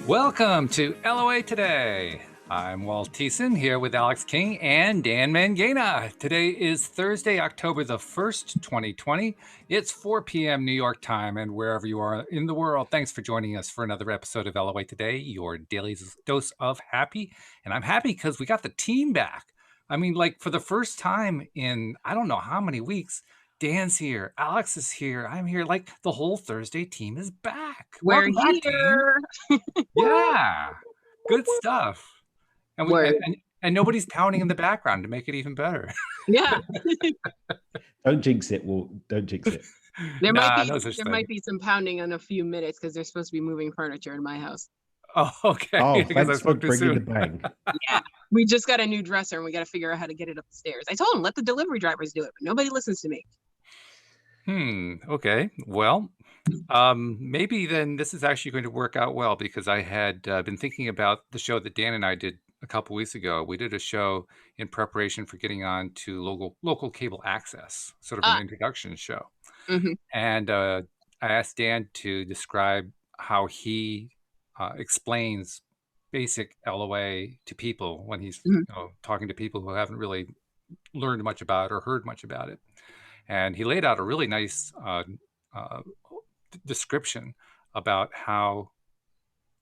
Welcome to LOA Today. I'm Walt Thiessen here with Alex King and Dan Mangena. Today is Thursday, October the 1st, 2020. It's 4 p.m. New York time, and wherever you are in the world, thanks for joining us for another episode of LOA Today, your daily dose of happy. And I'm happy because we got the team back. I mean, like for the first time in I don't know how many weeks, Dan's here, Alex is here, I'm here. Like the whole Thursday team is back. We're Welcome back, team. here. Yeah, good stuff. And we Word. and nobody's pounding in the background to make it even better. Yeah. Don't jinx it, Walt. Don't jinx it. There No such there thing. might be some pounding in a few minutes because they're supposed to be moving furniture in my house. Oh, okay. Oh, I guess I thanks for spoke too bringing the soon. bang. Yeah. We just got a new dresser and we got to figure out how to get it up the stairs. I told them, let the delivery drivers do it, but nobody listens to me. Okay. Well, maybe then this is actually going to work out well because I had been thinking about the show that Dan and I did a couple weeks ago. We did a show in preparation for getting on to local cable access, sort of an introduction show. Mm-hmm. And I asked Dan to describe how he explains basic LOA to people when he's talking to people who haven't really learned much about it or heard much about it. And he laid out a really nice description about how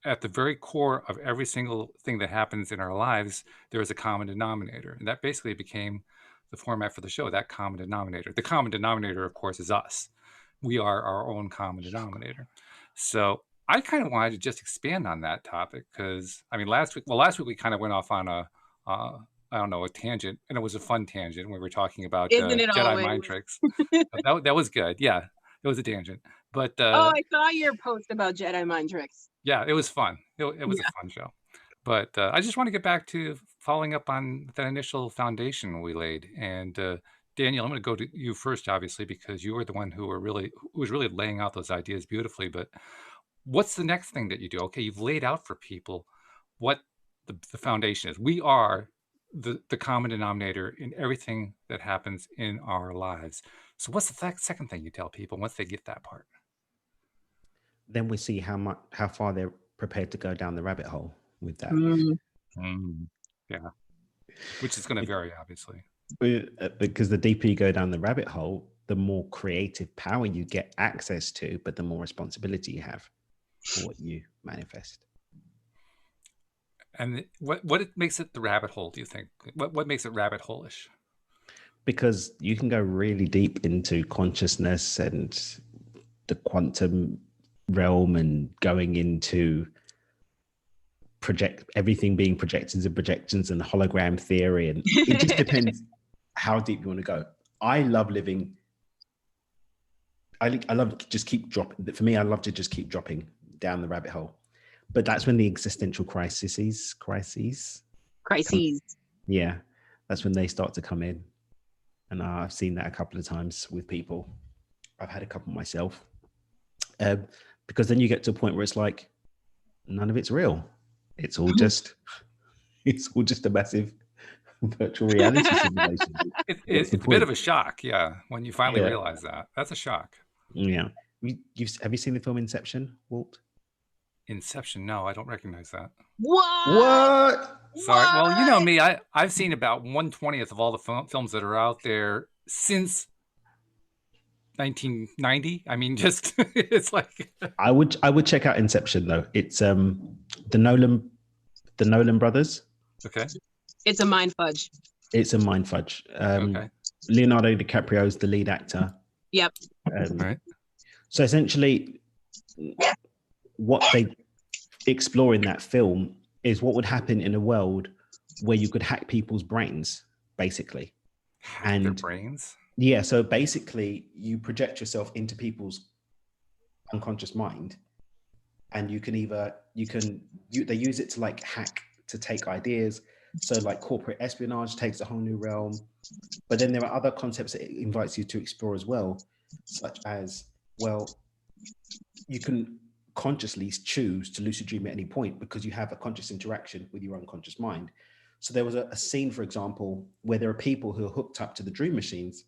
at the very core of every single thing that happens in our lives, there is a common denominator. And that basically became the format for the show, that common denominator. The common denominator, of course, is us. We are our own common denominator. So I kind of wanted to just expand on that topic because, I mean, last week we kind of went off on a tangent, and it was a fun tangent. We were talking about Jedi mind tricks. that was good. Yeah, it was a tangent. But I saw your post about Jedi mind tricks. Yeah, it was fun. It was a fun show. But I just want to get back to following up on that initial foundation we laid. And Daniel, I'm going to go to you first, obviously, because you were the one who was really laying out those ideas beautifully. But what's the next thing that you do? Okay, you've laid out for people what the foundation is. We are the common denominator in everything that happens in our lives. So what's the second thing you tell people once they get that part? Then we see how far they're prepared to go down the rabbit hole with that. Yeah, which is going to vary, obviously. Because the deeper you go down the rabbit hole, the more creative power you get access to, but the more responsibility you have for what you manifest. And what makes it the rabbit hole, do you think? What makes it rabbit hole-ish? Because you can go really deep into consciousness and the quantum realm and going into everything being projections and projections and hologram theory. And it just depends how deep you want to go. I love living. I love to just keep dropping. For me, I love to just keep dropping down the rabbit hole. But that's when the existential crises. Yeah, that's when they start to come in. And I've seen that a couple of times with people. I've had a couple myself. Because then you get to a point where it's like, none of it's real. It's all just a massive virtual reality simulation. It's a bit of a shock, yeah, when you finally realize that. That's a shock. Yeah. Have you seen the film Inception, Walt? Inception? No, I don't recognize that. What? Sorry. Well, you know me. I've seen about 1/20th of all the films that are out there since 1990. I mean, just it's like I would check out Inception though. It's the Nolan brothers. Okay. It's a mind fudge. It's a mind fudge. Okay. Leonardo DiCaprio is the lead actor. Yep. Right. So essentially, what they explore in that film is what would happen in a world where you could hack people's brains, basically. Hack their brains? Yeah. So basically, you project yourself into people's unconscious mind, and they use it to like hack, to take ideas. So like corporate espionage takes a whole new realm. But then there are other concepts that it invites you to explore as well, such as, well, you can consciously choose to lucid dream at any point because you have a conscious interaction with your unconscious mind. So there was a scene, for example, where there are people who are hooked up to the dream machines.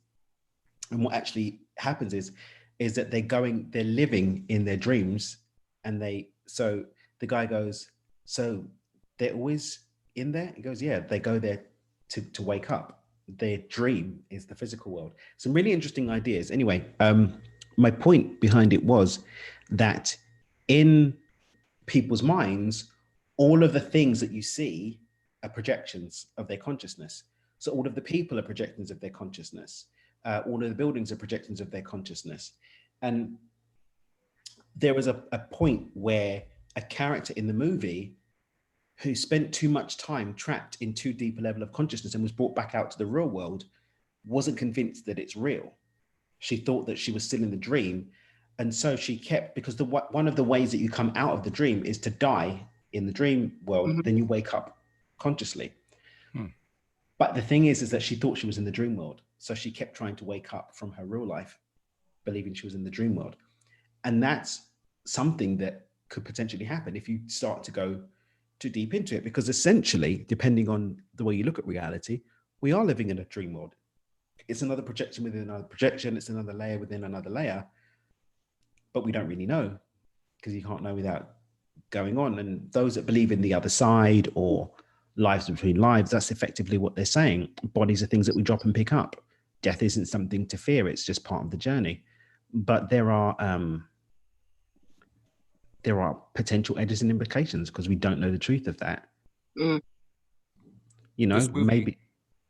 And what actually happens is that they're living in their dreams, and The guy goes, so they're always in there? He goes, yeah, they go there to wake up. Their dream is the physical world. Some really interesting ideas. Anyway, my point behind it was that in people's minds, all of the things that you see are projections of their consciousness. So all of the people are projections of their consciousness. All of the buildings are projections of their consciousness. And there was a point where a character in the movie who spent too much time trapped in too deep a level of consciousness and was brought back out to the real world wasn't convinced that it's real. She thought that she was still in the dream. And so she kept, because one of the ways that you come out of the dream is to die in the dream world, then you wake up consciously. But the thing is that she thought she was in the dream world. So she kept trying to wake up from her real life, believing she was in the dream world. And that's something that could potentially happen if you start to go too deep into it, because essentially, depending on the way you look at reality, we are living in a dream world. It's another projection within another projection. It's another layer within another layer, but we don't really know because you can't know without going on. And those that believe in the other side or lives between lives, that's effectively what they're saying. Bodies are things that we drop and pick up. Death isn't something to fear. It's just part of the journey. But there are potential edges and implications because we don't know the truth of that. You know, maybe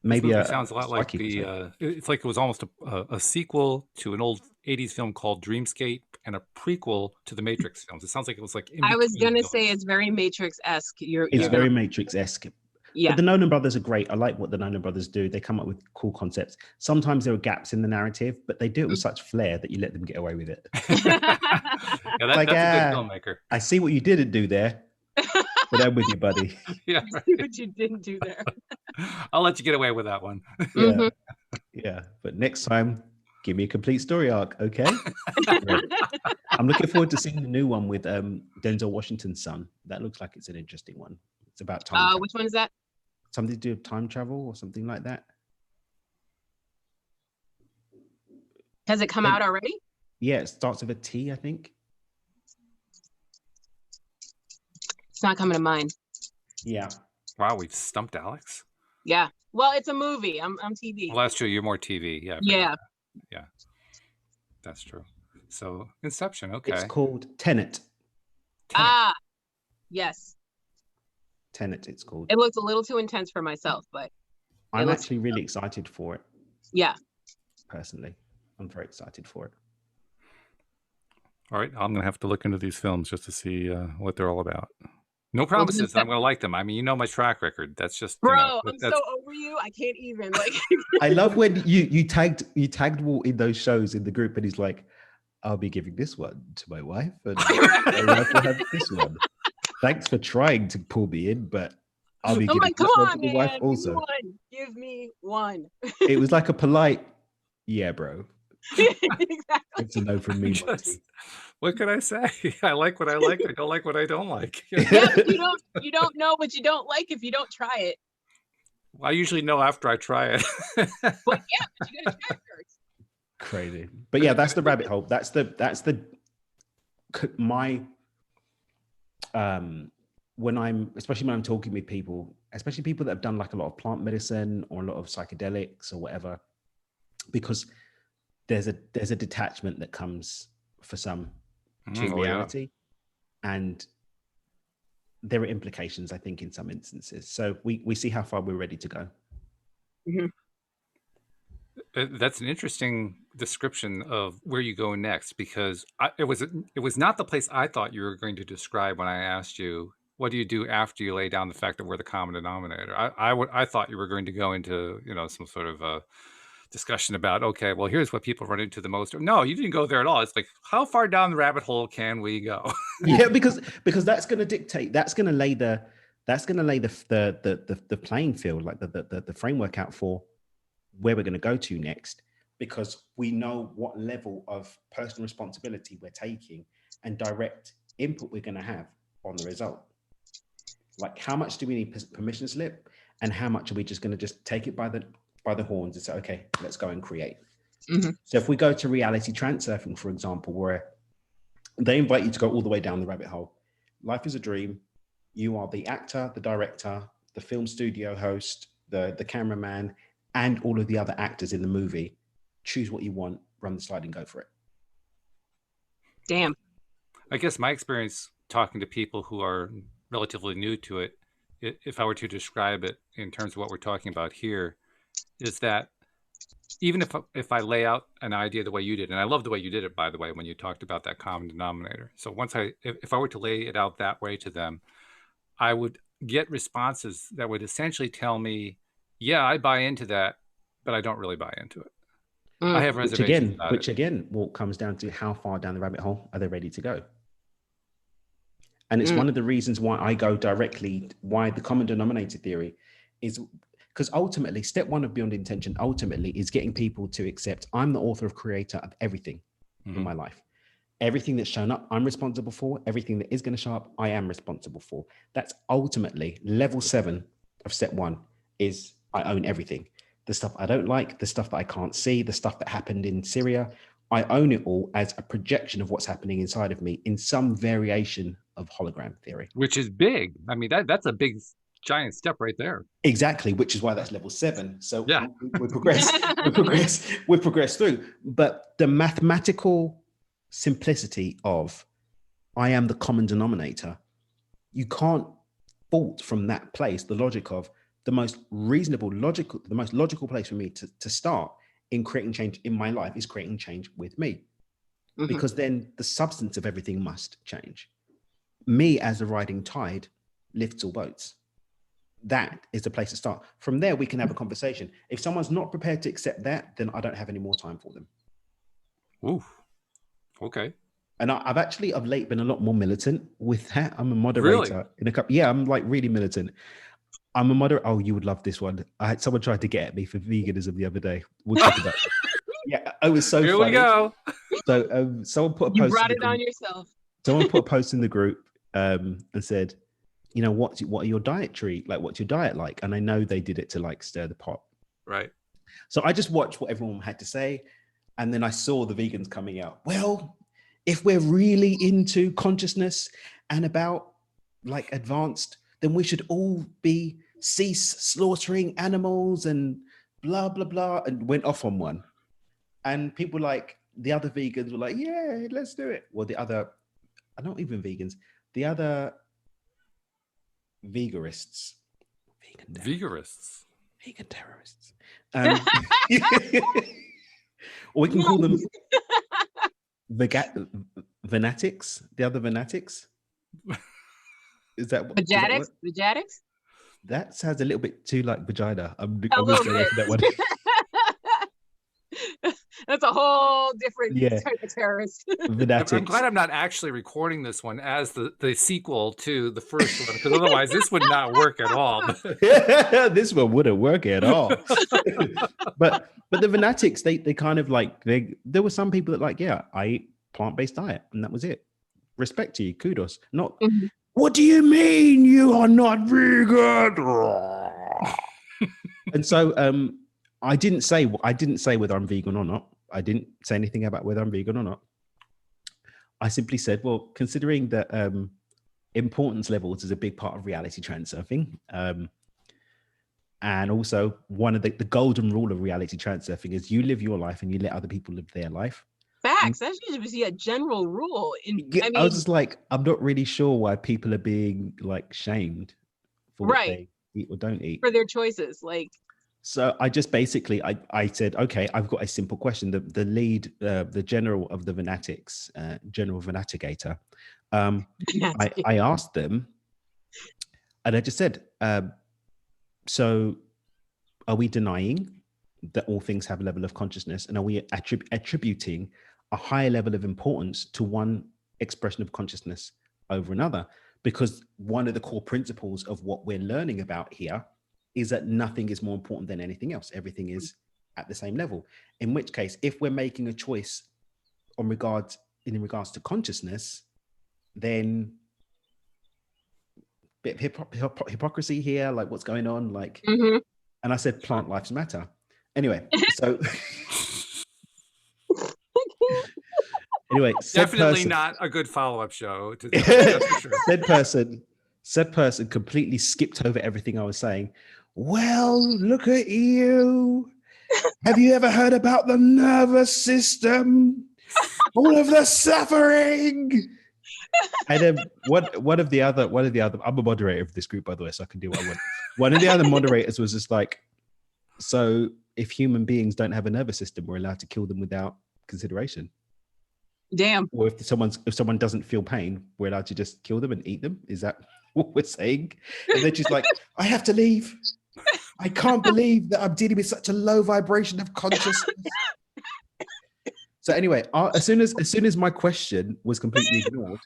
it sounds a lot like it's like it was almost a sequel to an old 80s film called Dreamscape and a prequel to the Matrix films. It sounds like it was like I was gonna say it's very Matrix-esque. It's very Matrix-esque. Yeah. But the Nolan brothers are great. I like what the Nolan brothers do. They come up with cool concepts. Sometimes there are gaps in the narrative, but they do it with such flair that you let them get away with it. That's a good filmmaker. I see what you didn't do there, but I'm with you, buddy. Yeah, right. I see what you didn't do there. I'll let you get away with that one. Yeah. But next time, give me a complete story arc, okay? I'm looking forward to seeing the new one with Denzel Washington's son. That looks like it's an interesting one. It's about time. Which one is that? Something to do with time travel or something like that. Has it come out already? Yeah, it starts with a T, I think. It's not coming to mind. Yeah. Wow, we've stumped Alex. Yeah. Well, it's a movie. I'm TV. Well, that's true. You're more TV. Yeah. Yeah. Yeah. That's true. So Inception. Okay. It's called Tenet. Yes. Tenet, it's called. It looks a little too intense for myself, but I'm actually really excited for it. Yeah. Personally, I'm very excited for it. All right, I'm gonna have to look into these films just to see what they're all about. No promises that I'm gonna like them. I mean, you know my track record. That's just bro. I'm so over you. I can't even like. I love when you tagged Walt in those shows in the group, and he's like, "I'll be giving this one to my wife, and my wife will have this one." Thanks for trying to pull me in, but I'll be giving this one to my wife also. Give me one. It was like a polite, yeah, bro. Exactly. It's a no from me. What can I say? I like what I like. I don't like what I don't like. Yeah, but you don't know what you don't like if you don't try it. Well, I usually know after I try it. But yeah, but you gotta try first. Crazy. But yeah, that's the rabbit hole. That's my especially when I'm talking with people, especially people that have done like a lot of plant medicine or a lot of psychedelics or whatever, because there's a detachment that comes for some to reality. Yeah. And there are implications, I think, in some instances. So we see how far we're ready to go. That's an interesting description of where you go next, because it was not the place I thought you were going to describe when I asked you, what do you do after you lay down the fact that we're the common denominator? I thought you were going to go into, some sort of discussion about, okay, well, here's what people run into the most. No, you didn't go there at all. It's like, how far down the rabbit hole can we go? Yeah, because that's going to dictate, that's going to lay the playing field, like the framework out for where we're going to go to next, because we know what level of personal responsibility we're taking and direct input we're going to have on the result. Like, how much do we need permission slip, and how much are we just going to just take it by the horns and say, okay, let's go and create. So if we go to reality transurfing, for example, where they invite you to go all the way down the rabbit hole, life is a dream. You are the actor, the director, the film studio host, the cameraman, and all of the other actors in the movie. Choose what you want, run the slide and go for it. Damn. I guess my experience talking to people who are relatively new to it, if I were to describe it in terms of what we're talking about here, is that even if I lay out an idea the way you did, and I love the way you did it, by the way, when you talked about that common denominator. So if I were to lay it out that way to them, I would get responses that would essentially tell me, yeah, I buy into that, but I don't really buy into it. I have reservations about it. Which again, what comes down to how far down the rabbit hole are they ready to go? And it's one of the reasons why I go directly, why the common denominator theory is because ultimately, step one of Beyond Intention ultimately is getting people to accept I'm the author of creator of everything in my life. Everything that's shown up, I'm responsible for. Everything that is going to show up, I am responsible for. That's ultimately level 7 of step 1 is I own everything. The stuff I don't like, the stuff that I can't see, the stuff that happened in Syria, I own it all as a projection of what's happening inside of me in some variation of hologram theory. Which is big. I mean, that's a big, giant step right there. Exactly, which is why that's level 7. So yeah, we progress through. But the mathematical simplicity of I am the common denominator, you can't fault from that place the logic of the most logical place for me to start in creating change in my life is creating change with me. Because then the substance of everything must change. Me as a riding tide lifts all boats. That is the place to start. From there, we can have a conversation. If someone's not prepared to accept that, then I don't have any more time for them. Ooh, okay. And I've actually of late been a lot more militant with that. I'm a moderator in a couple. Yeah, I'm like really militant. I'm a moderator. Oh, you would love this one. I had someone tried to get at me for veganism the other day. We'll talk about it. Yeah, it was so Here funny. we go. So someone put a post. You brought it on yourself. Someone put a post in the group and said, you know, what are your dietary, like, what's your diet like? And I know they did it to like stir the pot. Right. So I just watched what everyone had to say. And then I saw the vegans coming out. Well, if we're really into consciousness and about like advanced, then we should all cease slaughtering animals and blah, blah, blah, and went off on one. And people like the other vegans were like, yeah, let's do it. Well, the other, not even vegans, the other vegarists, vegan terrorists. Or we can call them Venatics, the other Venatics. Is that what? Vegetics? That sounds a little bit too like vagina. I'm A little bit. that one. That's a whole different type of terrorist. Venatics. I'm glad I'm not actually recording this one as the sequel to the first one, because otherwise this would not work at all. This one wouldn't work at all. but the Venatics, they kind of like, there were some people that like, yeah, I eat plant-based diet, and that was it. Respect to you, kudos. Not, what do you mean you are not vegan? And so I didn't say whether I'm vegan or not. I didn't say anything about whether I'm vegan or not. I simply said, well, considering that importance levels is a big part of reality transurfing, and also one of the golden rule of reality transurfing is you live your life and you let other people live their life. Facts. That should be a general rule. I was just like, I'm not really sure why people are being like shamed for what they eat or don't eat. For their choices, like. So I just basically, I said, okay, I've got a simple question. The lead, the general of the Venatics, General Venatigator, I asked them, and I just said, so are we denying that all things have a level of consciousness, and are we attributing a higher level of importance to one expression of consciousness over another? Because one of the core principles of what we're learning about here is that nothing is more important than anything else. Everything is at the same level. In which case, if we're making a choice in regards to consciousness, then bit of hypocrisy here, like what's going on, like. And I said, plant lives matter. Anyway, so Anyway, Definitely not a good follow-up show to that's for sure. said person completely skipped over everything I was saying. Well, look at you. Have you ever heard about the nervous system? All of the suffering. And then one of the other, I'm a moderator of this group, by the way, so I can do what I want. One of the other moderators was just like, so if human beings don't have a nervous system, we're allowed to kill them without consideration. Damn. Or if someone doesn't feel pain, we're allowed to just kill them and eat them. Is that what we're saying? And they're just like, I have to leave. I can't believe that I'm dealing with such a low vibration of consciousness. So anyway, as soon as my question was completely ignored,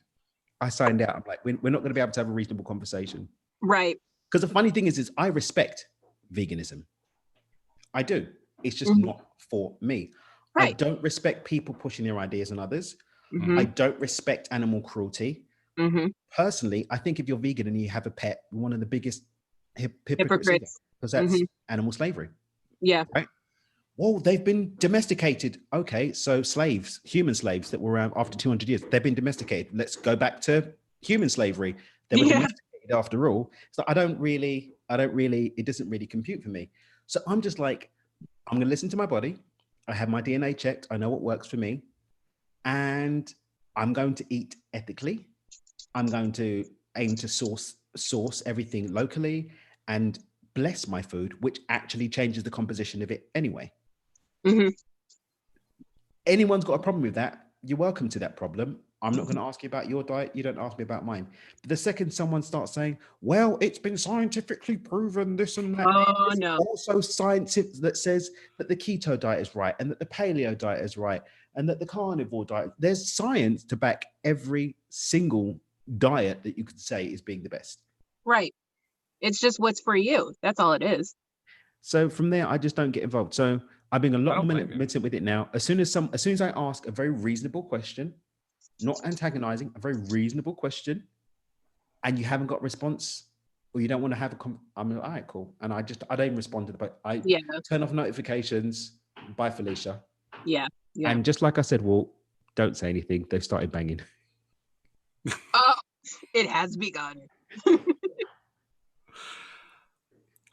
I signed out. I'm like, we're not going to be able to have a reasonable conversation. Right. Because the funny thing is I respect veganism. I do. It's just not for me. Right. I don't respect people pushing their ideas on others. I don't respect animal cruelty. Personally, I think if you're vegan and you have a pet, you're one of the biggest hypocrites, because that's animal slavery. Yeah. Right? Well, they've been domesticated. Okay, so human slaves that were around after 200 years, they've been domesticated. Let's go back to human slavery. They were domesticated after all. So it doesn't really compute for me. So I'm just like, I'm going to listen to my body. I have my DNA checked. I know what works for me. And I'm going to eat ethically. I'm going to aim to source everything locally and bless my food, which actually changes the composition of it anyway. Anyone's got a problem with that, you're welcome to that problem. I'm not going to ask you about your diet. You don't ask me about mine. But the second someone starts saying, well, it's been scientifically proven this and that. Oh, no. Also science that says that the keto diet is right and that the paleo diet is right and that the carnivore diet, there's science to back every single diet that you could say is being the best. Right. It's just what's for you. That's all it is. So from there, I just don't get involved. So I've been a lot more militant with it now. As soon as I ask a very reasonable question, not antagonizing, a very reasonable question, and you haven't got a response, or you don't want to have I'm like, all right, cool. And I don't even respond to I turn off notifications. Bye, Felicia. Yeah. And just like I said, Walt, don't say anything. They've started banging. Oh, it has begun.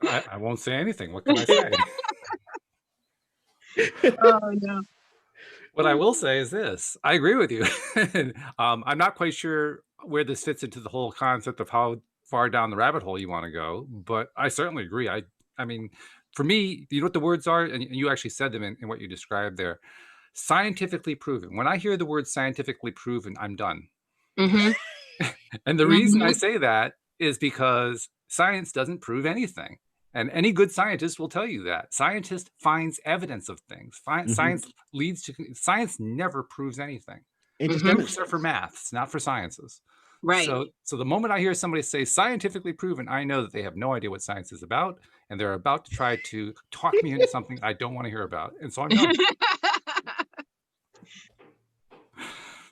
I won't say anything. What can I say? Oh, no. What I will say is this. I agree with you. I'm not quite sure where this fits into the whole concept of how far down the rabbit hole you want to go, but I certainly agree. I mean, for me, you know what the words are? And you actually said them in what you described there. Scientifically proven. When I hear the word scientifically proven, I'm done. And the reason I say that is because science doesn't prove anything. And any good scientist will tell you that. Scientist finds evidence of things. Science never proves anything. Except for maths, not for sciences. Right. So the moment I hear somebody say scientifically proven, I know that they have no idea what science is about, and they're about to try to talk me into something I don't want to hear about. And so I'm done.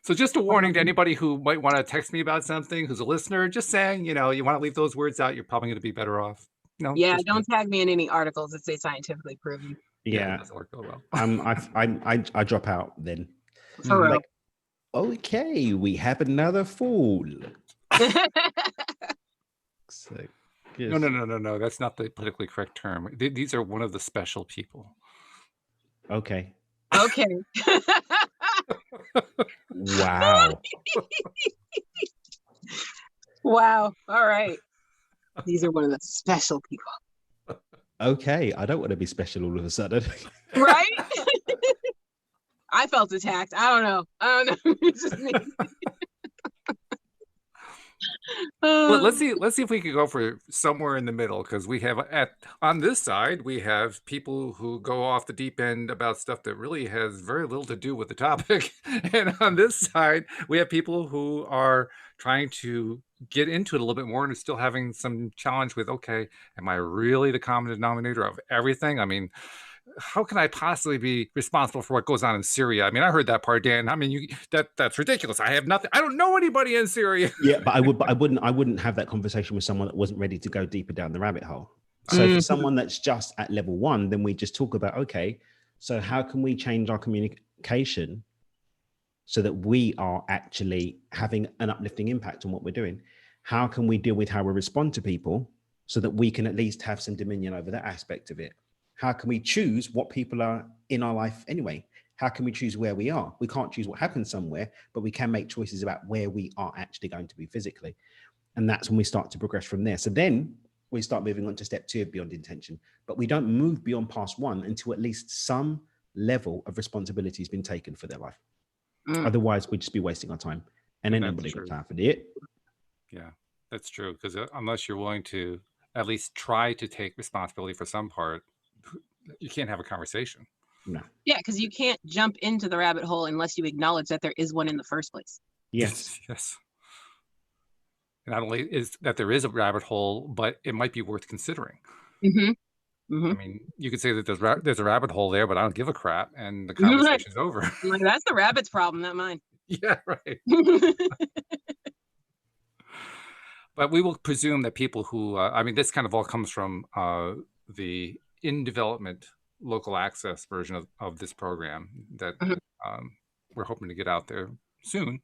So just a warning to anybody who might want to text me about something, who's a listener, just saying, you want to leave those words out, you're probably going to be better off. Yeah, don't tag me in any articles that say scientifically proven. Yeah, it doesn't work well. I drop out then. For real. Like, okay, we have another fool. So, yes. No. That's not the politically correct term. These are one of the special people. Okay. Wow. Wow. All right. These are one of the special people. Okay. I don't want to be special all of a sudden. Right? I felt attacked. I don't know. It's just me. Well, let's see if we could go for somewhere in the middle, because we have on this side we have people who go off the deep end about stuff that really has very little to do with the topic, and on this side we have people who are trying to get into it a little bit more and are still having some challenge with, okay, am I really the common denominator of everything? I mean, how can I possibly be responsible for what goes on in Syria? I mean, I heard that part, Dan. I mean, that's ridiculous. I have nothing. I don't know anybody in Syria. Yeah, but I wouldn't have that conversation with someone that wasn't ready to go deeper down the rabbit hole. So for someone that's just at level 1, then we just talk about, okay, so how can we change our communication so that we are actually having an uplifting impact on what we're doing? How can we deal with how we respond to people so that we can at least have some dominion over that aspect of it? How can we choose what people are in our life anyway? How can we choose where we are? We can't choose what happens somewhere, but we can make choices about where we are actually going to be physically. And that's when we start to progress from there. So then we start moving on to step 2 of beyond intention. But we don't move beyond past 1 until at least some level of responsibility has been taken for their life. Otherwise, we'd just be wasting our time. And then nobody got time for it. Yeah, that's true. Because unless you're willing to at least try to take responsibility for some part, you can't have a conversation. No. Yeah, because you can't jump into the rabbit hole unless you acknowledge that there is one in the first place. Yes. Yes. Not only is that there is a rabbit hole, but it might be worth considering. Mm-hmm. I mean, you could say that there's a rabbit hole there, but I don't give a crap, and the conversation's over. Like, that's the rabbit's problem, not mine. Yeah, right. But we will presume that people who, I mean, this kind of all comes from the in development local access version of this program that we're hoping to get out there soon.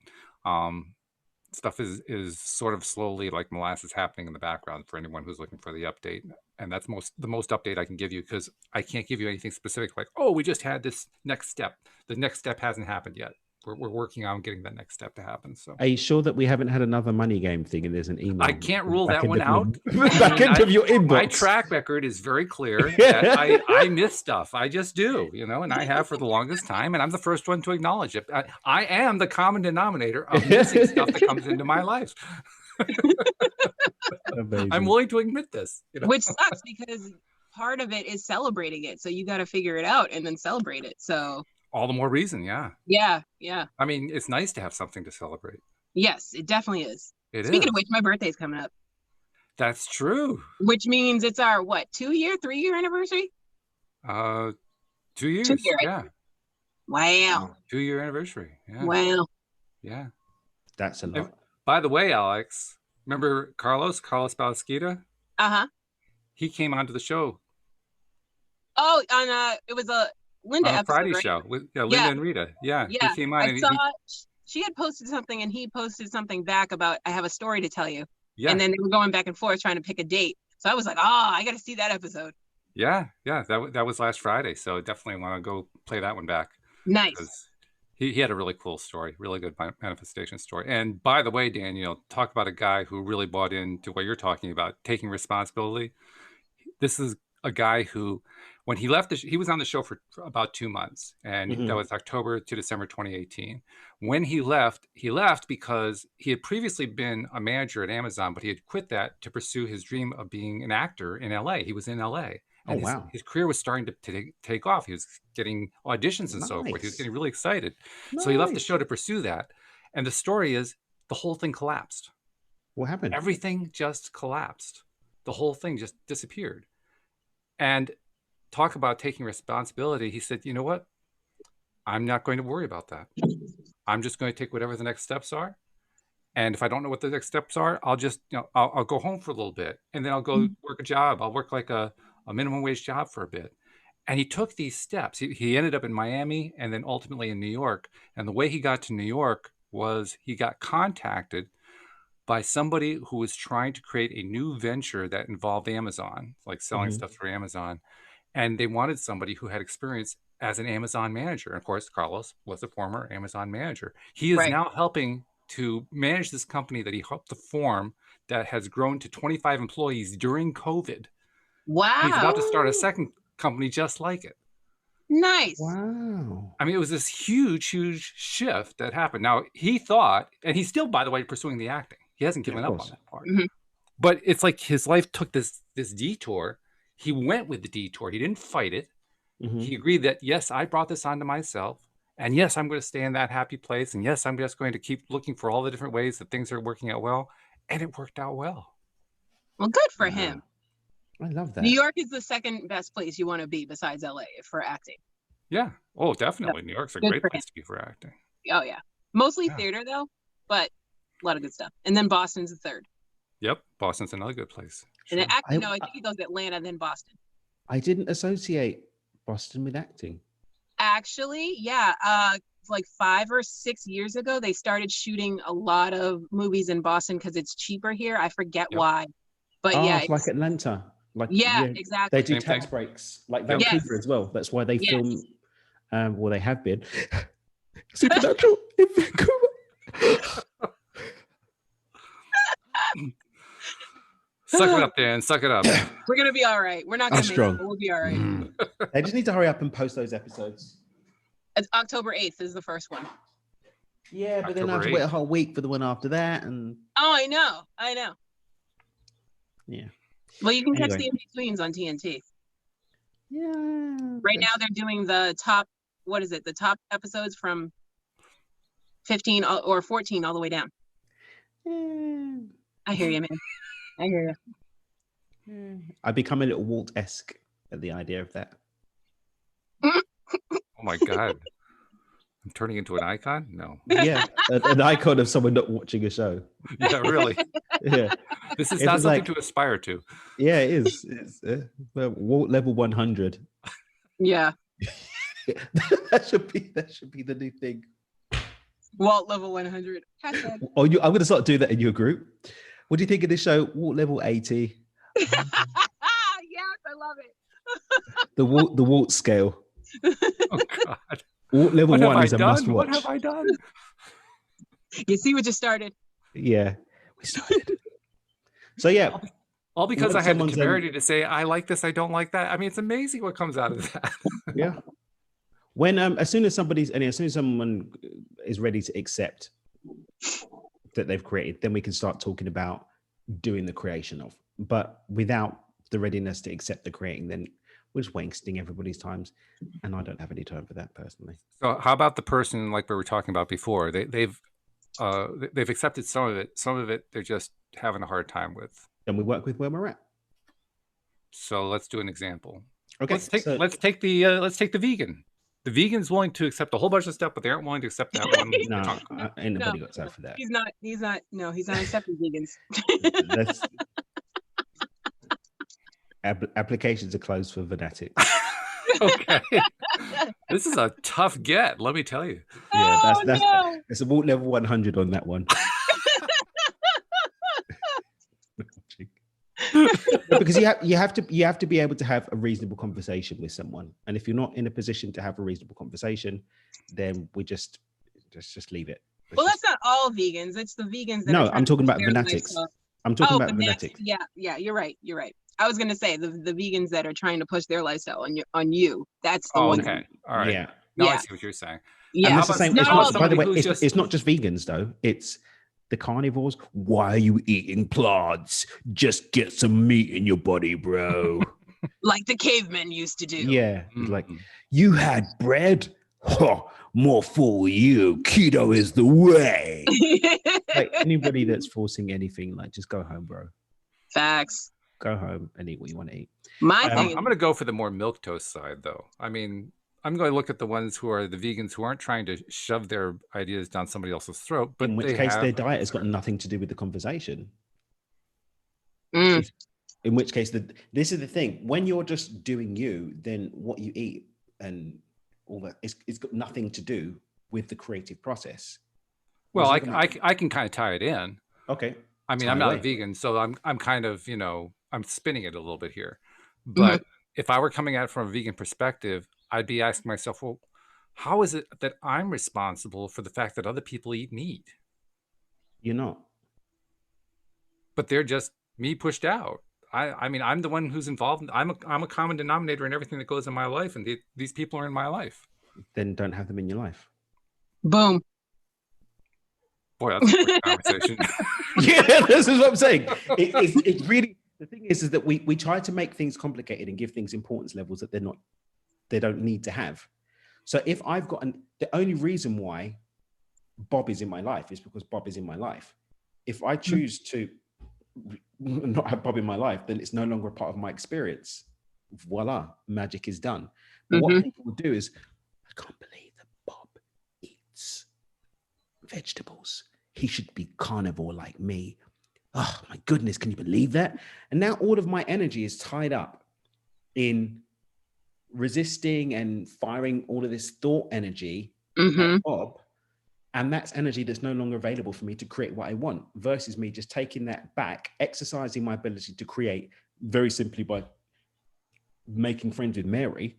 Stuff is sort of slowly like molasses happening in the background for anyone who's looking for the update. And that's the most update I can give you, because I can't give you anything specific like, oh, we just had this next step. The next step hasn't happened yet. We're working on getting that next step to happen. So, are you sure that we haven't had another money game thing and there's an email? I can't rule that one out. Back end of your inbox. My track record is very clear that I miss stuff. I just do, and I have for the longest time, and I'm the first one to acknowledge it. I am the common denominator of missing stuff that comes into my life. I'm willing to admit this. Which sucks, because part of it is celebrating it. So you got to figure it out and then celebrate it. So all the more reason, yeah. Yeah. I mean, it's nice to have something to celebrate. Yes, it definitely is. Speaking of which, my birthday's coming up. That's true. Which means it's our 3-year anniversary? 2 years. 2 year, yeah. Wow. 2-year anniversary. Yeah. Wow. Yeah. That's a lot. And by the way, Alex, remember Carlos Balasquita? He came onto the show. Oh, on it was a Linda episode, Friday right? show with Linda and Rita. Yeah. He came on. I saw she had posted something and he posted something back about, I have a story to tell you. Yeah. And then they were going back and forth trying to pick a date. So I was like, I got to see that episode. Yeah. That was last Friday. So definitely want to go play that one back. Nice. He had a really cool story, really good manifestation story. And by the way, Dan, talk about a guy who really bought into what you're talking about, taking responsibility. This is a guy who, when he left, he was on the show for about 2 months, and that was October to December 2018. When he left because he had previously been a manager at Amazon, but he had quit that to pursue his dream of being an actor in LA. He was in LA. And his career was starting to take off. He was getting auditions and so forth. He was getting really excited. So he left the show to pursue that. And the story is the whole thing collapsed. What happened? Everything just collapsed. The whole thing just disappeared. And talk about taking responsibility. He said, you know what? I'm not going to worry about that. I'm just going to take whatever the next steps are. And if I don't know what the next steps are, I'll just, I'll go home for a little bit, and then I'll go work a job. I'll work like a minimum wage job for a bit. And he took these steps. He ended up in Miami and then ultimately in New York. And the way he got to New York was he got contacted by somebody who was trying to create a new venture that involved Amazon, like selling stuff through Amazon. And they wanted somebody who had experience as an Amazon manager. And of course, Carlos was a former Amazon manager. He is now helping to manage this company that he helped to form that has grown to 25 employees during COVID. Wow. He's about to start a second company just like it. Nice. Wow. I mean, it was this huge shift that happened. Now, he thought, and he's still, by the way, pursuing the acting. He hasn't given up on that part. But it's like his life took this detour. He went with the detour. He didn't fight it. He agreed that, yes, I brought this onto myself. And yes, I'm going to stay in that happy place. And yes, I'm just going to keep looking for all the different ways that things are working out well. And it worked out well. Well, good for him. I love that. New York is the second best place you want to be besides LA for acting. Yeah. Oh, definitely. New York's a great place to be for acting. Oh, yeah. Mostly theater, though, but a lot of good stuff. And then Boston's the third. Yep. Boston's another good place. Sure. And acting, I think it goes Atlanta, then Boston. I didn't associate Boston with acting. Actually, yeah. like 5 or 6 years ago, they started shooting a lot of movies in Boston because it's cheaper here. I forget why, but Oh, yeah, it's like Atlanta. Like yeah, they exactly. do Same tax thing. breaks, like Yep. Vancouver Yes. as well. That's why they Yes. film. Well, they have been Supernatural in Vancouver. Suck it up, Dan. Suck it up. We're gonna be all right. We're not gonna I'm make strong. it, but we'll be all right. They just need to hurry up and post those episodes. It's October 8th is the first one. Yeah, but then I have to October wait a 8th. whole week for the one after that, and Oh, I know. yeah. Well, you can catch Anyway. the in-betweens on TNT. Yeah. Right now they're doing the top, what is it? The top episodes from 15 or 14 all the way down. Yeah. I hear you, man. I hear Yeah. I become a little Walt-esque at the idea of that. you. Oh my God. I'm turning into an icon? No. Yeah, an icon of someone not watching a show. Yeah, really. Yeah, This is If not it's something like- to aspire to. yeah, it is. It's Walt level 100. Yeah. that should be the new thing. Walt level 100. Hashtag. Oh, I'm going to start doing that in your group. What do you think of this show? Walt level 80. Yes, I love it. The Walt scale. Oh God. Walt level What have 1 I is a done? must What watch. have I done? You see what you started. Yeah, we started. So yeah, All because When I had the someone's in- temerity to say, I like this, I don't like that. I mean, it's amazing what comes out of that. yeah. When as soon as someone is ready to accept that they've created, then we can start talking about doing the creation of. But without the readiness to accept the creating, then we're just wasting everybody's times, and I don't have any time for that personally. So how about the person like we were talking about before? They've accepted some of it. Some of it they're just having a hard time with. Then we work with where we're at. So let's do an example. Okay, Let's take so- the vegan. The vegan's willing to accept a whole bunch of stuff, but they aren't willing to accept that one. No, chunk. ain't nobody got time for that. He's not accepting vegans. That's applications are closed for fanatics. Okay. This is a tough get, let me tell you. Yeah, Oh, that's no. it's a Walt level 100 on that one. Because you have to be able to have a reasonable conversation with someone, and if you're not in a position to have a reasonable conversation, then we just leave it. Well, that's not all vegans. It's the vegans that No, are trying I'm talking to about prepare fanatics. themselves. I'm talking about fanatics. fanatics. Yeah, you're right. I was gonna say the vegans that are trying to push their lifestyle on you. That's the Oh, one. okay. All right. Yeah, Now I Yeah. see what you're saying. Yeah. and that's How the same. about- It's how not, about by the way, somebody who's it's not just vegans though. It's the carnivores. Why are you eating plants? Just get some meat in your body, bro. Like the cavemen used to do. Yeah, it's like Mhm. you had bread. Huh, more for you. Keto is the way. Like anybody that's forcing anything, like just go home, bro. Facts. Go home and eat what you want to eat. My I'm thing. going to go for the more milquetoast side, though. I mean, I'm going to look at the ones who are the vegans who aren't trying to shove their ideas down somebody else's throat, but In which they case, have their diet has got nothing to do with the conversation. Mm. In which case, this is the thing. When you're just doing you, then what you eat and all that, it's got nothing to do with the creative process. Well, Was it I can kind of tie it in. Okay. I mean, Tie I'm not a away. vegan, so I'm kind of, I'm spinning it a little bit here. Mm-hmm. But if I were coming at it from a vegan perspective, I'd be asking myself, well, how is it that I'm responsible for the fact that other people eat meat, You're not. but they're just me pushed out? I mean, I'm the one who's involved. I'm a common denominator in everything that goes in my life, and these people are in my life. Then don't have them in your life. Boom. Boy, that's a quick conversation. Yeah, this is what I'm saying. It's really, the thing is that we try to make things complicated and give things importance levels that they don't need to have. So if I've got the only reason why Bob is in my life is because Bob is in my life. If I choose to not have Bob in my life, then it's no longer a part of my experience. Voila, magic is done. But what people will do is, I can't believe that Bob eats vegetables. He should be carnivore like me. Oh my goodness, can you believe that? And now all of my energy is tied up in resisting and firing all of this thought energy Mm-hmm. Bob, and that's energy that's no longer available for me to create what I want, versus me just taking that back, exercising my ability to create very simply by making friends with Mary,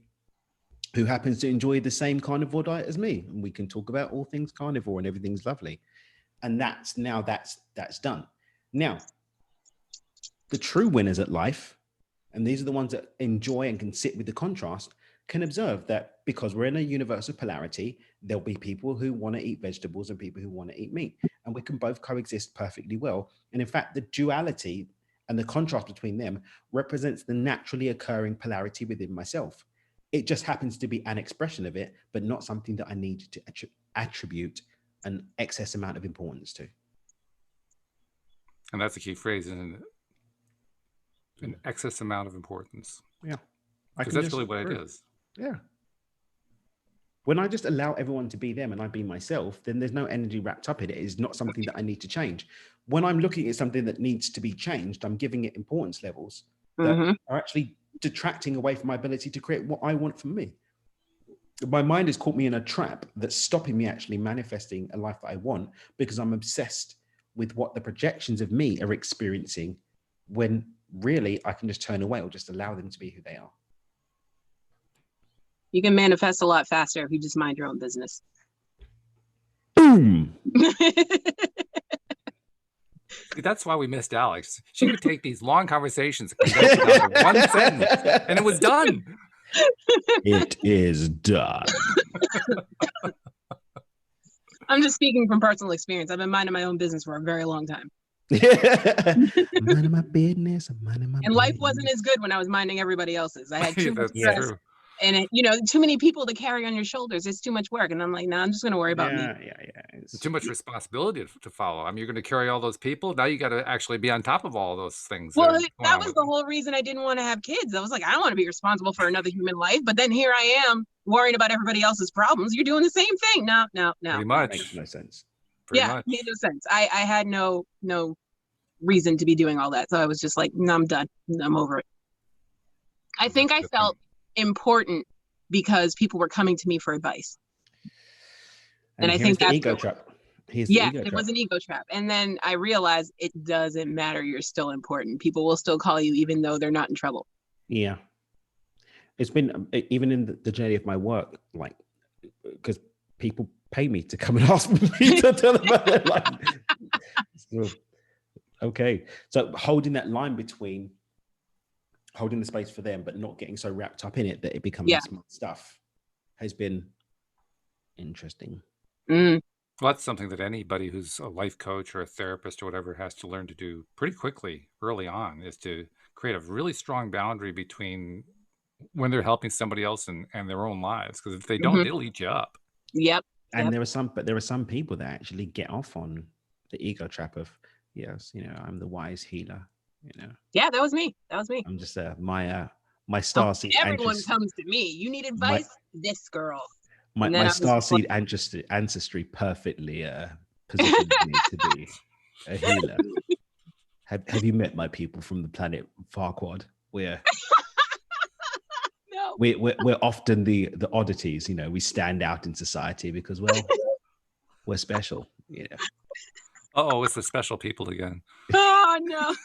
who happens to enjoy the same carnivore diet as me, and we can talk about all things carnivore and everything's lovely. And that's done. Now, the true winners at life, and these are the ones that enjoy and can sit with the contrast, can observe that because we're in a universe of polarity, there'll be people who want to eat vegetables and people who want to eat meat, and we can both coexist perfectly well. And in fact, the duality and the contrast between them represents the naturally occurring polarity within myself. It just happens to be an expression of it, but not something that I need to attribute an excess amount of importance to. And that's a key phrase, isn't it? An excess amount of importance. Yeah. Because that's really what it is. Yeah. When I just allow everyone to be them and I be myself, then there's no energy wrapped up in it. It's not something that I need to change. When I'm looking at something that needs to be changed, I'm giving it importance levels that are actually detracting away from my ability to create what I want for me. My mind has caught me in a trap that's stopping me actually manifesting a life that I want, because I'm obsessed with what the projections of me are experiencing, when really I can just turn away or just allow them to be who they are. You can manifest a lot faster if you just mind your own business. Boom. That's why we missed Alex. She would take these long conversations and condense it down to one sentence, and it was done. It is done. I'm just speaking from personal experience. I've been minding my own business for a very long time. I'm minding my business. And life wasn't as good when I was minding everybody else's. I had too much stress. True. And too many people to carry on your shoulders. It's too much work. And I'm like, no, I'm just going to worry about me. It's too much responsibility to follow. I mean, you're going to carry all those people. Now you got to actually be on top of all those things. Well, that was the whole reason I didn't want to have kids. I was like, I don't want to be responsible for another human life. But then here I am worrying about everybody else's problems. You're doing the same thing. No. Pretty much. Makes no sense. Made no sense. I had no reason to be doing all that. So I was just like, no, I'm done. I'm over it. I think I felt important because people were coming to me for advice. And I think that's the ego trap. It was an ego trap. And then I realized it doesn't matter. You're still important. People will still call you even though they're not in trouble. Yeah. It's been, even in the journey of my work, like, because people pay me to come and ask me to tell them about their life. Okay. So holding that line between holding the space for them, but not getting so wrapped up in it that it becomes smart stuff, has been interesting. Well, that's something that anybody who's a life coach or a therapist or whatever has to learn to do pretty quickly early on, is to create a really strong boundary between when they're helping somebody else and their own lives. Because if they don't, it'll eat you up. Yep. And there are some people that actually get off on the ego trap of, yes, I'm the wise healer. Yeah, that was me. I'm just my star seed. Everyone comes to me. You need advice? This girl. My star seed ancestry perfectly positioned me to be a healer. Have you met my people from the planet Farquad? We're often the oddities. We stand out in society because, well, we're special. Oh, it's the special people again. Oh no.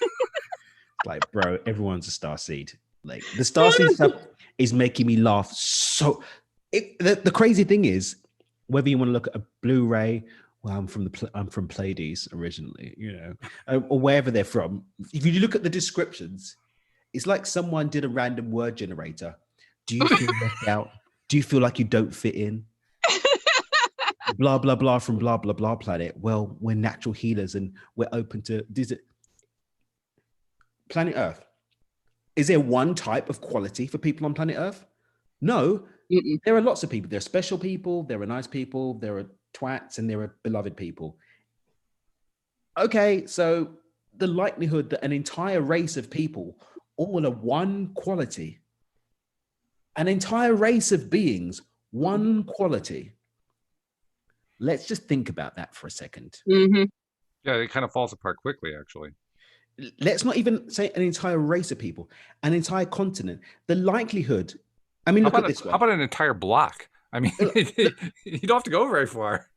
Like, bro, everyone's a star seed. Like, the star seed stuff is making me laugh. So the crazy thing is, whether you want to look at a Blu-ray, well, I'm from Pleiades originally, or wherever they're from. If you look at the descriptions, it's like someone did a random word generator. Do you feel left out? Do you feel like you don't fit in? Blah blah blah from blah blah blah planet. Well, we're natural healers and we're open to planet Earth. Is there one type of quality for people on planet Earth? No. There are lots of people. There are special people, there are nice people, there are twats, and there are beloved people. Okay, so the likelihood that an entire race of people all are one quality, an entire race of beings, one quality. Let's just think about that for a second. Yeah, it kind of falls apart quickly, actually. Let's not even say an entire race of people, an entire continent. The likelihood, I mean, look at this one. How about an entire block? I mean, you don't have to go very far.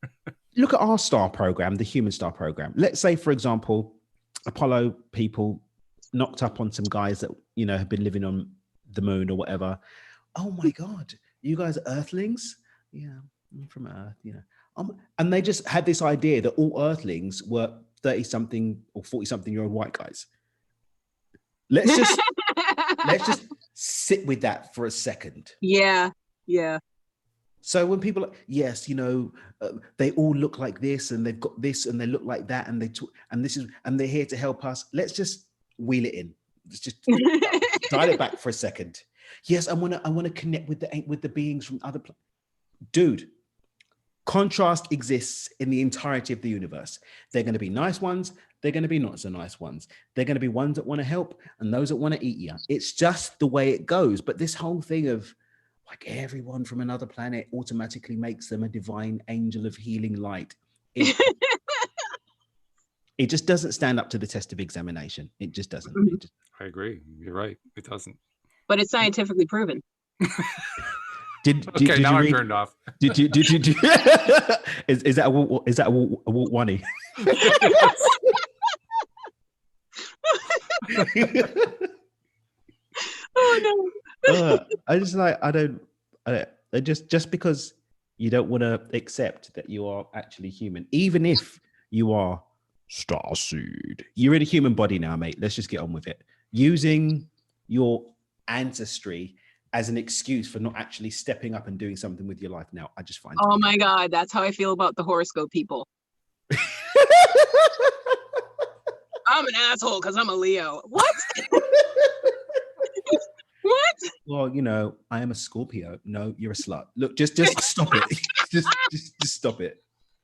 Look at our star program, the human star program. Let's say, for example, Apollo people knocked up on some guys that, you know, have been living on the moon or whatever. Oh my God, you guys are Earthlings? Yeah, I'm from Earth, you know. And they just had this idea that all Earthlings were 30-something or 40-something-year-old white guys. Let's just sit with that for a second. Yeah. So when people are, yes, you know, they all look like this and they've got this and they look like that and they talk and this is and they're here to help us. Let's just wheel it in. Let's just dial it back for a second. Yes, I want to connect with the beings from other planets. Dude, contrast exists in the entirety of the universe. They're going to be nice ones. They're going to be not so nice ones. They're going to be ones that want to help and those that want to eat you. It's just the way it goes. But this whole thing of like everyone from another planet automatically makes them a divine angel of healing light. It just doesn't stand up to the test of examination. It just doesn't. I agree. You're right. It doesn't. But it's scientifically proven. Did now I'm turned off. Did you is that a Walt One-y? Oh no. I don't just because you don't want to accept that you are actually human, even if you are starseed, you're in a human body now, mate. Let's just get on with it. Using your ancestry as an excuse for not actually stepping up and doing something with your life now, I just find. Oh my God, that's how I feel about the horoscope people. I'm an asshole because I'm a Leo. What? What? Well, you know, I am a Scorpio. No, you're a slut. Look, just stop it. just stop it.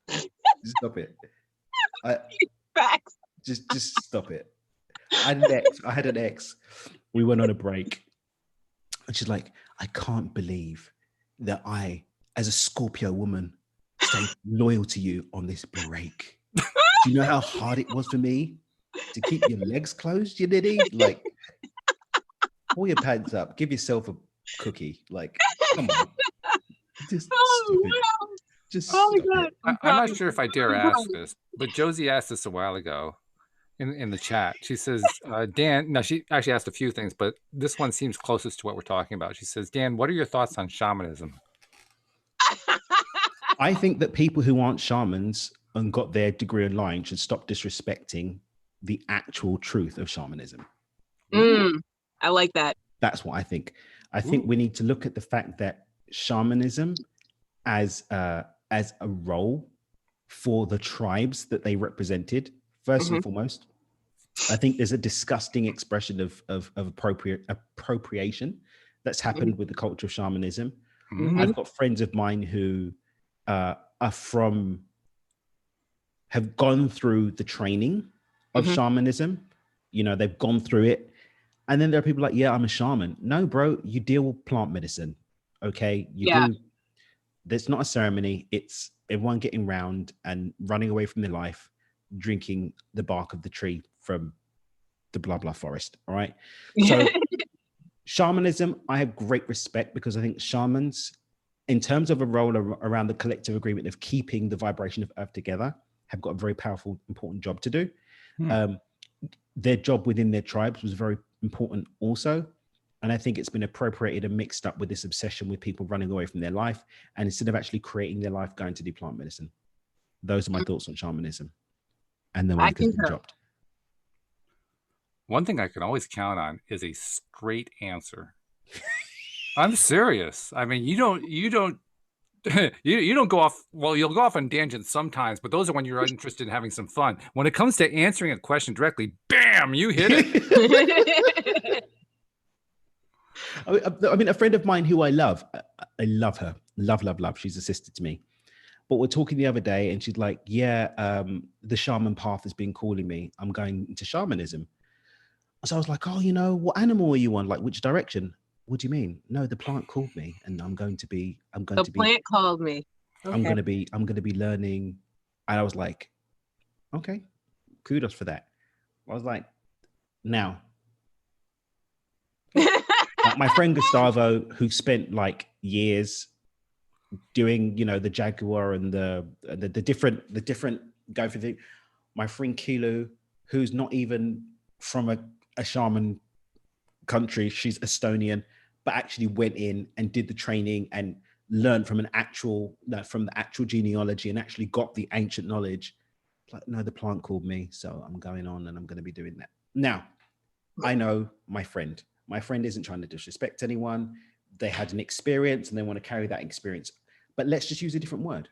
Just stop it. Facts. Just stop it. I had an ex. We went on a break. And she's like, I can't believe that I, as a Scorpio woman, stayed loyal to you on this break. Do you know how hard it was for me to keep your legs closed, you nitty? Like, pull your pants up, give yourself a cookie. Like, come on. Just stop it. Just oh my stop God. I'm not sure if I dare ask this, but Josie asked this a while ago in the chat. She says, Dan, no, she actually asked a few things, but this one seems closest to what we're talking about. She says, Dan, what are your thoughts on shamanism? I think that people who aren't shamans and got their degree online should stop disrespecting the actual truth of shamanism. I like that. That's what I think. I think we need to look at the fact that shamanism as a role for the tribes that they represented, first and foremost. I think there's a disgusting expression of appropriation that's happened with the culture of shamanism. I've got friends of mine who have gone through the training of shamanism. You know, they've gone through it. And then there are people like, yeah, I'm a shaman. No, bro, you deal with plant medicine. Okay. There's not a ceremony. It's everyone getting round and running away from their life, drinking the bark of the tree from the blah, blah forest. All right. So shamanism, I have great respect because I think shamans, in terms of a role around the collective agreement of keeping the vibration of Earth together, have got a very powerful, important job to do. Their job within their tribes was very important also. And I think it's been appropriated and mixed up with this obsession with people running away from their life. And instead of actually creating their life, going to do plant medicine. Those are my thoughts on shamanism. And then one has been dropped. One thing I can always count on is a straight answer. I'm serious. I mean, you don't you don't go off. Well, you'll go off on tangents sometimes, but those are when you're interested in having some fun. When it comes to answering a question directly, bam, you hit it. I mean, a friend of mine who I love her, love. She's a sister to me. But we're talking the other day, and she's like, "Yeah, the shaman path has been calling me. I'm going into shamanism." So I was like, "Oh, you know, what animal are you on? Like, which direction?" What do you mean? No, the plant called me, and the plant called me. Okay. I'm going to be learning. And I was like, okay, kudos for that. I was like, now, like my friend Gustavo, who spent like years doing, the jaguar and the different going for the, my friend Kilu, who's not even from a shaman country, she's Estonian, but actually went in and did the training and learned from the actual genealogy and actually got the ancient knowledge. Like, no, the plant called me, so I'm going on and I'm going to be doing that. Now, I know my friend isn't trying to disrespect anyone. They had an experience and they want to carry that experience, but let's just use a different word.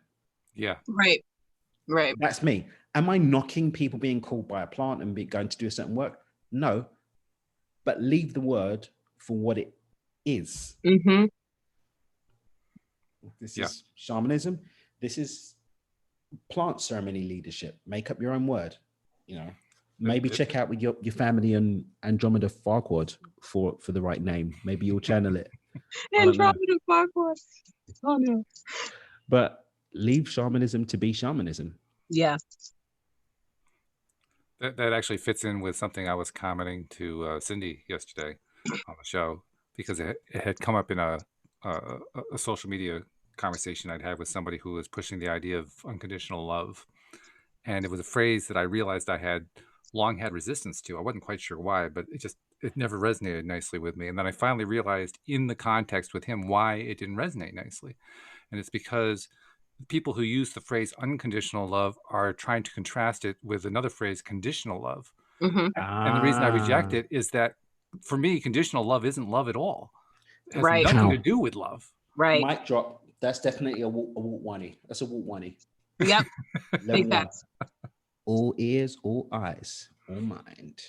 Yeah. Right. That's me. Am I knocking people being called by a plant and going to do a certain work? No, but leave the word for what it is. Mm-hmm. This is shamanism. This is plant ceremony leadership. Make up your own word. Maybe check out with your family and Andromeda Farquaad for the right name. Maybe you'll channel it. Andromeda Farquaad. Oh no. But leave shamanism to be shamanism. Yeah. That actually fits in with something I was commenting to Cindy yesterday on the show, because it had come up in a social media conversation I'd had with somebody who was pushing the idea of unconditional love. And it was a phrase that I realized I had long had resistance to. I wasn't quite sure why, but it never resonated nicely with me. And then I finally realized in the context with him why it didn't resonate nicely. And it's because people who use the phrase unconditional love are trying to contrast it with another phrase, conditional love. Mm-hmm. And the reason I reject it is that, for me, conditional love isn't love at all. It has Right. nothing to do with love. Right. Mic drop. That's definitely a Walt Winey. That's a Walt Winey. Yep. Big facts. All ears, all eyes, all mind.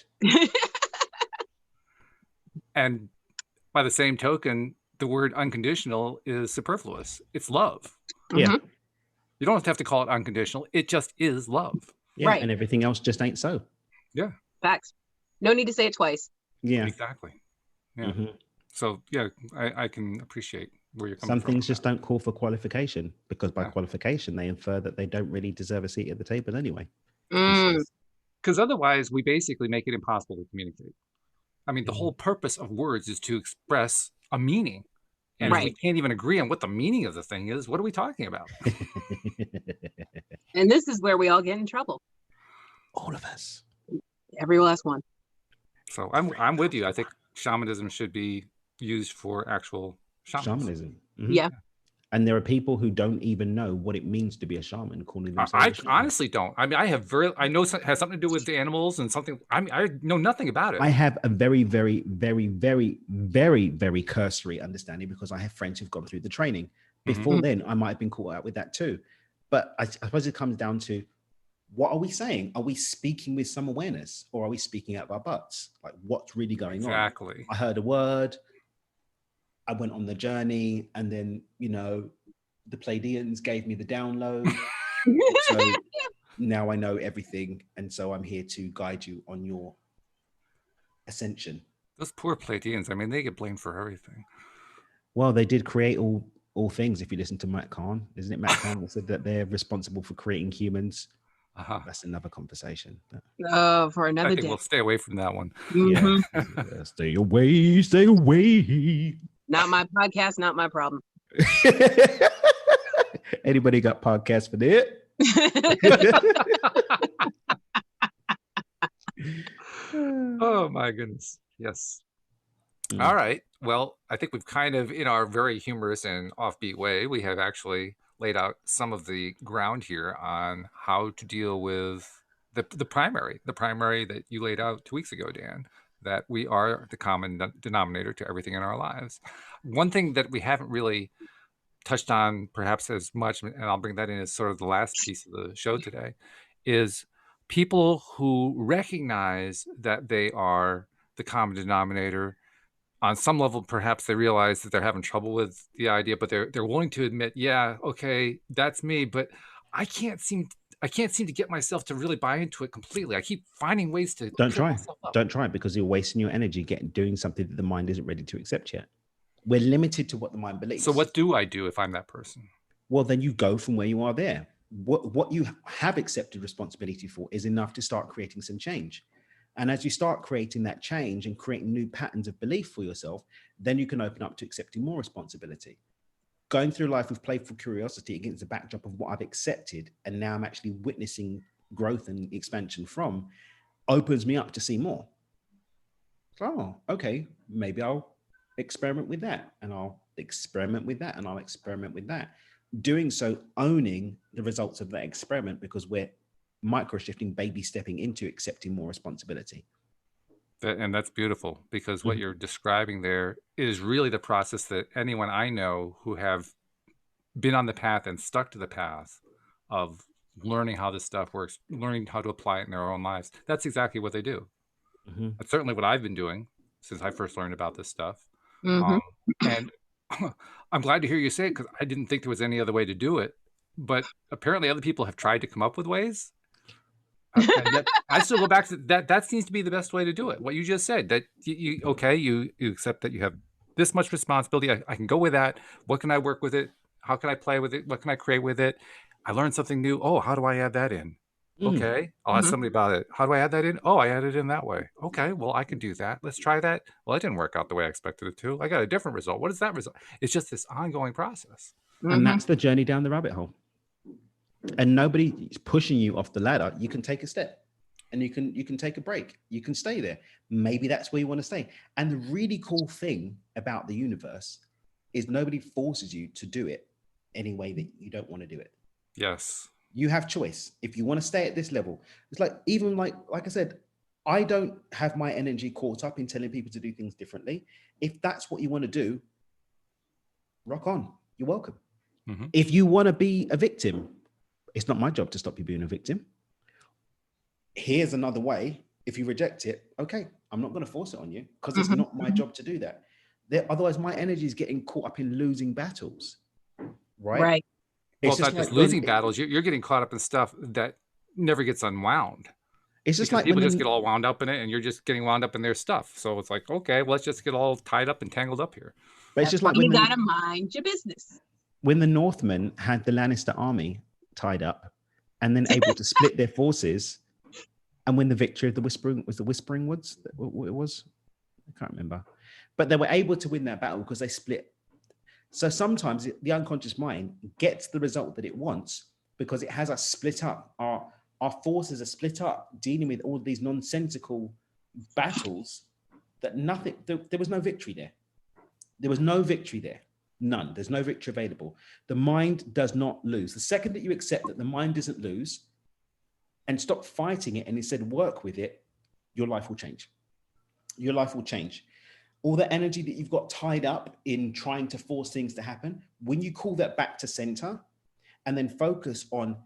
And by the same token, the word unconditional is superfluous. It's love. Yeah. Mm-hmm. You don't have to call it unconditional. It just is love. Yeah. Right. And everything else just ain't so. Yeah. Facts. No need to say it twice. Yeah. Exactly. Yeah. Mm-hmm. So yeah, I can appreciate where you're coming from. Some things just don't call for qualification, because by qualification they infer that they don't really deserve a seat at the table anyway. Because otherwise we basically make it impossible to communicate. I mean, the whole purpose of words is to express a meaning. And if we can't even agree on what the meaning of the thing is, what are we talking about? And this is where we all get in trouble. All of us. Every last one. So I'm with you. I think shamanism should be used for actual shamanism. Mm-hmm. Yeah. And there are people who don't even know what it means to be a shaman, calling themselves I a shaman. honestly don't. I mean, I know it has something to do with the animals and something. I mean, I know nothing about it. I have a very, very, very, very, very, very cursory understanding, because I have friends who've gone through the training. Before then, I might have been caught out with that too. But I suppose it comes down to, what are we saying? Are we speaking with some awareness, or are we speaking out of our butts? Like, what's really going on? Exactly. I heard a word, I went on the journey, and then, the Pleiadians gave me the download. So now I know everything. And so I'm here to guide you on your ascension. Those poor Pleiadians, I mean, they get blamed for everything. Well, they did create all things. If you listen to Matt Kahn, isn't it Matt Kahn that said that they're responsible for creating humans? That's another conversation. For another I think day. we'll stay away from that one. Yeah. Stay away, stay away. Not my podcast, not my problem. Anybody got podcasts for that? Oh my goodness. Yes. All right. Well, I think we've kind of, in our very humorous and offbeat way, we have actually laid out some of the ground here on how to deal with the primary that you laid out 2 weeks ago, Dan, that we are the common denominator to everything in our lives. One thing that we haven't really touched on perhaps as much, and I'll bring that in as sort of the last piece of the show today, is people who recognize that they are the common denominator. On some level, perhaps they realize that they're having trouble with the idea, but they're willing to admit, yeah, okay, that's me, but I can't seem to get myself to really buy into it completely. I keep finding ways to Don't try, because you're wasting your energy doing something that the mind isn't ready to accept yet. We're limited to what the mind believes. So what do I do if I'm that person? Well, then you go from where you are there. What you have accepted responsibility for is enough to start creating some change. And as you start creating that change and creating new patterns of belief for yourself, then you can open up to accepting more responsibility. going through life with playful curiosity against the backdrop of what I've accepted, and now I'm actually witnessing growth and expansion from, opens me up to see more. Oh, okay, maybe I'll experiment with that, and I'll experiment with that, and I'll experiment with that. Doing so, owning the results of that experiment, because we're micro shifting, baby stepping into accepting more responsibility. And that's beautiful, because what you're describing there is really the process that anyone I know who have been on the path and stuck to the path of learning how this stuff works, learning how to apply it in their own lives, that's exactly what they do. That's certainly what I've been doing since I first learned about this stuff. And I'm glad to hear you say it, because I didn't think there was any other way to do it. But apparently other people have tried to come up with ways. And I still go back to that. That seems to be the best way to do it. What you just said, that you accept that you have this much responsibility. I can go with that. What can I work with it? How can I play with it? What can I create with it? I learned something new. Oh, how do I add that in? Okay, I'll ask somebody about it. How do I add that in? Oh, I added it in that way. Okay, well, I can do that. Let's try that. Well, it didn't work out the way I expected it to. I got a different result. What is that result? It's just this ongoing process. And that's the journey down the rabbit hole. And nobody's pushing you off the ladder. You can take a step, and you can take a break. You can stay there. Maybe that's where you want to stay. And the really cool thing about the universe is nobody forces you to do it any way that you don't want to do it. Yes. You have choice. If you want to stay at this level, it's like, even like I said, I don't have my energy caught up in telling people to do things differently. If that's what you want to do, rock on. You're welcome. If you want to be a victim, it's not my job to stop you being a victim. Here's another way. If you reject it, okay, I'm not going to force it on you, because it's not my job to do that. Otherwise, my energy is getting caught up in losing battles, right? Well, it's not just losing battles. You're getting caught up in stuff that never gets unwound. It's just like people just get all wound up in it, and you're just getting wound up in their stuff. So it's like, okay, well, let's just get all tied up and tangled up here. But it's just like you gotta mind your business. When the Northmen had the Lannister army tied up and then able to split their forces and win the victory of the Whispering Woods. It was, I can't remember, but they were able to win that battle because they split. So sometimes the unconscious mind gets the result that it wants because it has us split up. Our forces are split up, dealing with all these nonsensical battles that there was no victory there. There was no victory there. None. There's no victory available. The mind does not lose. The second that you accept that the mind doesn't lose and stop fighting it and instead work with it, your life will change. Your life will change. All the energy that you've got tied up in trying to force things to happen, when you call that back to center and then focus on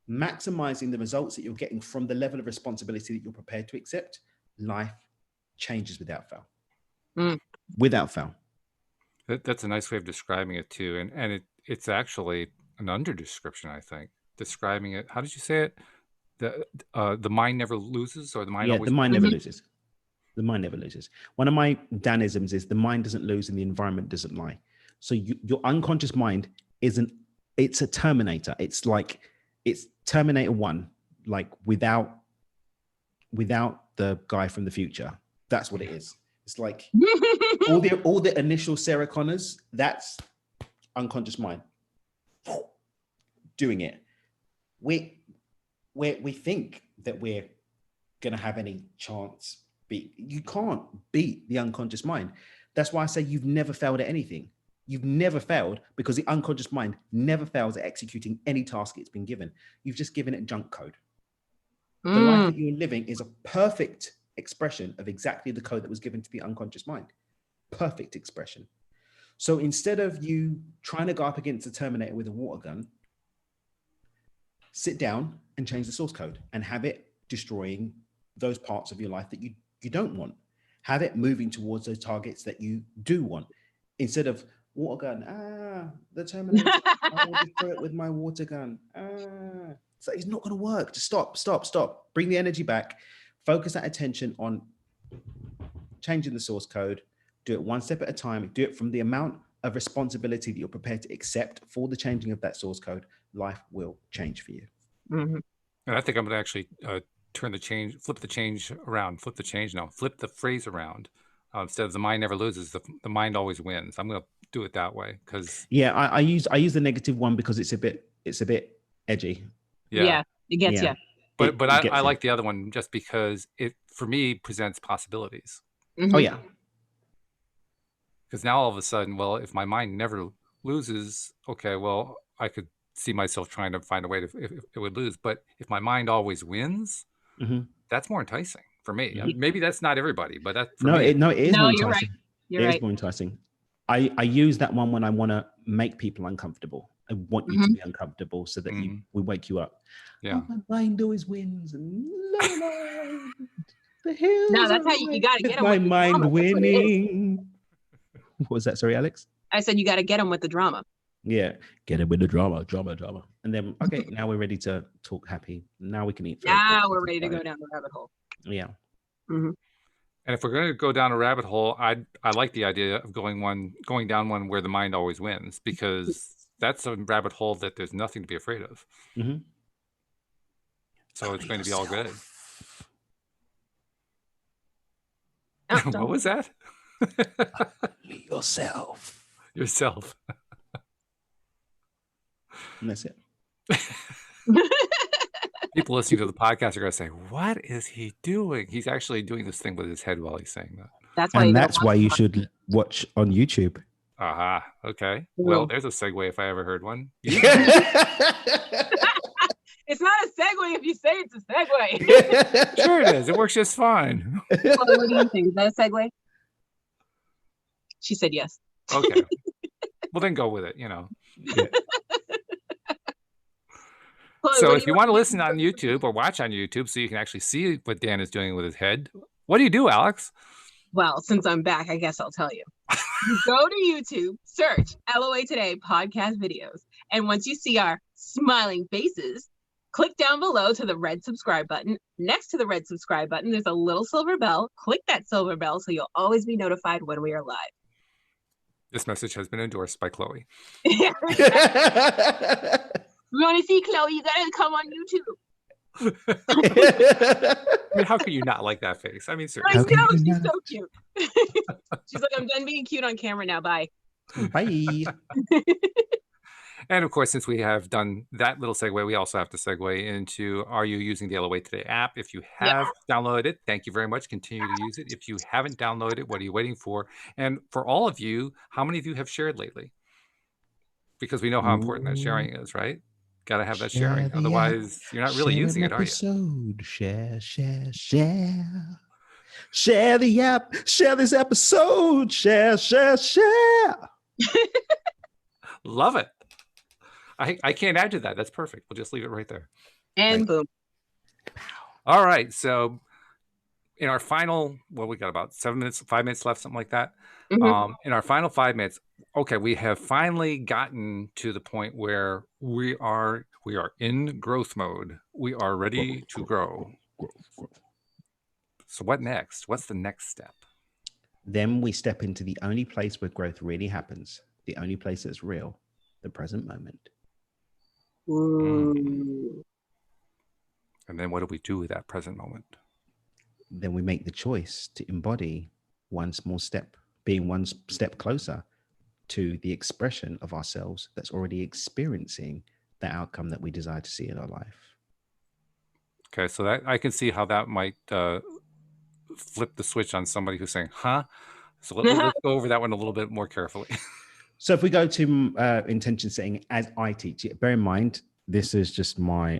maximizing the results that you're getting from the level of responsibility that you're prepared to accept, life changes without fail. Without fail. That's a nice way of describing it too, and it's actually an under description, I think, describing it. How did you say it? The mind never loses, or the mind always. The mind never loses. The mind never loses. One of my Danisms is the mind doesn't lose and the environment doesn't lie. So your unconscious mind it's a Terminator. It's Terminator 1, like without the guy from the future. That's what it is. It's like all the initial Sarah Connors, that's unconscious mind doing it. We think that we're gonna have any chance. You can't beat the unconscious mind. That's why I say you've never failed at anything. You've never failed because the unconscious mind never fails at executing any task it's been given. You've just given it junk code. The life that you're living is a perfect expression of exactly the code that was given to the unconscious mind. Perfect expression. So instead of you trying to go up against the Terminator with a water gun, sit down and change the source code and have it destroying those parts of your life that you don't want. Have it moving towards those targets that you do want. Instead of water gun, the Terminator, I will destroy it with my water gun. So it's not going to work. Just stop. Bring the energy back. Focus that attention on changing the source code. Do it one step at a time. Do it from the amount of responsibility that you're prepared to accept for the changing of that source code. Life will change for you. And I think I'm going to actually flip the phrase around. Instead of the mind never loses, the mind always wins. I'm going to do it that way because Yeah, I use the negative one because it's a bit edgy. Yeah, it gets Yeah. you. But It I gets you. like the other one just because it for me presents possibilities. Oh yeah. Because now all of a sudden, well, if my mind never loses, okay, well, I could see myself trying to find a way to if it would lose. But if my mind always wins, that's more enticing for me. Maybe that's not everybody, but that for me. It is more enticing. You're right. It is more enticing. I use that one when I want to make people uncomfortable. I want you to be uncomfortable so that we wake you up. Yeah. Oh, my mind always wins. And la, la, la, the hills. No, that's how you got to get them. My with mind the winning. What was that? Sorry, Alex? I said you got to get them with the drama. Yeah, get it with the drama. And then, okay, now we're ready to talk happy. Now we can eat. Now we're ready to go down the rabbit hole. Yeah. And if we're going to go down a rabbit hole, I like the idea of going down one where the mind always wins, because that's a rabbit hole that there's nothing to be afraid of. So it's going to be all good. What was that? Yourself. And that's it. People listening to the podcast are going to say, "What is he doing?" He's actually doing this thing with his head while he's saying that. That's why you should watch on YouTube. Aha. Okay. Well, there's a segue if I ever heard one. It's not a segue if you say it's a segue. Sure it is. It works just fine. Well, what do you think? Is that a segue? She said yes. Okay. Well, then go with it, Yeah. So if you want to listen on YouTube or watch on YouTube so you can actually see what Dan is doing with his head, what do you do, Alex? Well, since I'm back, I guess I'll tell you. You go to YouTube, search LOA Today podcast videos. And once you see our smiling faces, click down below to the red subscribe button. Next to the red subscribe button, there's a little silver bell. Click that silver bell so you'll always be notified when we are live. This message has been endorsed by Chloe. You want to see Chloe? You gotta come on YouTube. I mean, how could you not like that face? I mean, seriously. I know, she's so cute. She's like, I'm done being cute on camera now. Bye. Bye. And of course, since we have done that little segue, we also have to segue into, are you using the LOA Today app? If you have downloaded it, thank you very much. Continue to use it. If you haven't downloaded it, what are you waiting for? And for all of you, how many of you have shared lately? Because we know how important that sharing is, right? Got to have that sharing. Otherwise, you're not really using it, are you? Share. Share the app. Share this episode. Share. Love it. I can't add to that. That's perfect. We'll just leave it right there. And boom. All right. So in our final, we got about 5 minutes left, something like that. In our final 5 minutes, okay, we have finally gotten to the point where we are in growth mode. We are ready to grow. So what next? What's the next step? Then we step into the only place where growth really happens, the only place that's real, the present moment. And then what do we do with that present moment? Then we make the choice to embody one small step, being one step closer to the expression of ourselves that's already experiencing the outcome that we desire to see in our life. Okay, so that I can see how that might flip the switch on somebody who's saying, huh? So let's go over that one a little bit more carefully. So if we go to intention setting as I teach it, bear in mind, this is just my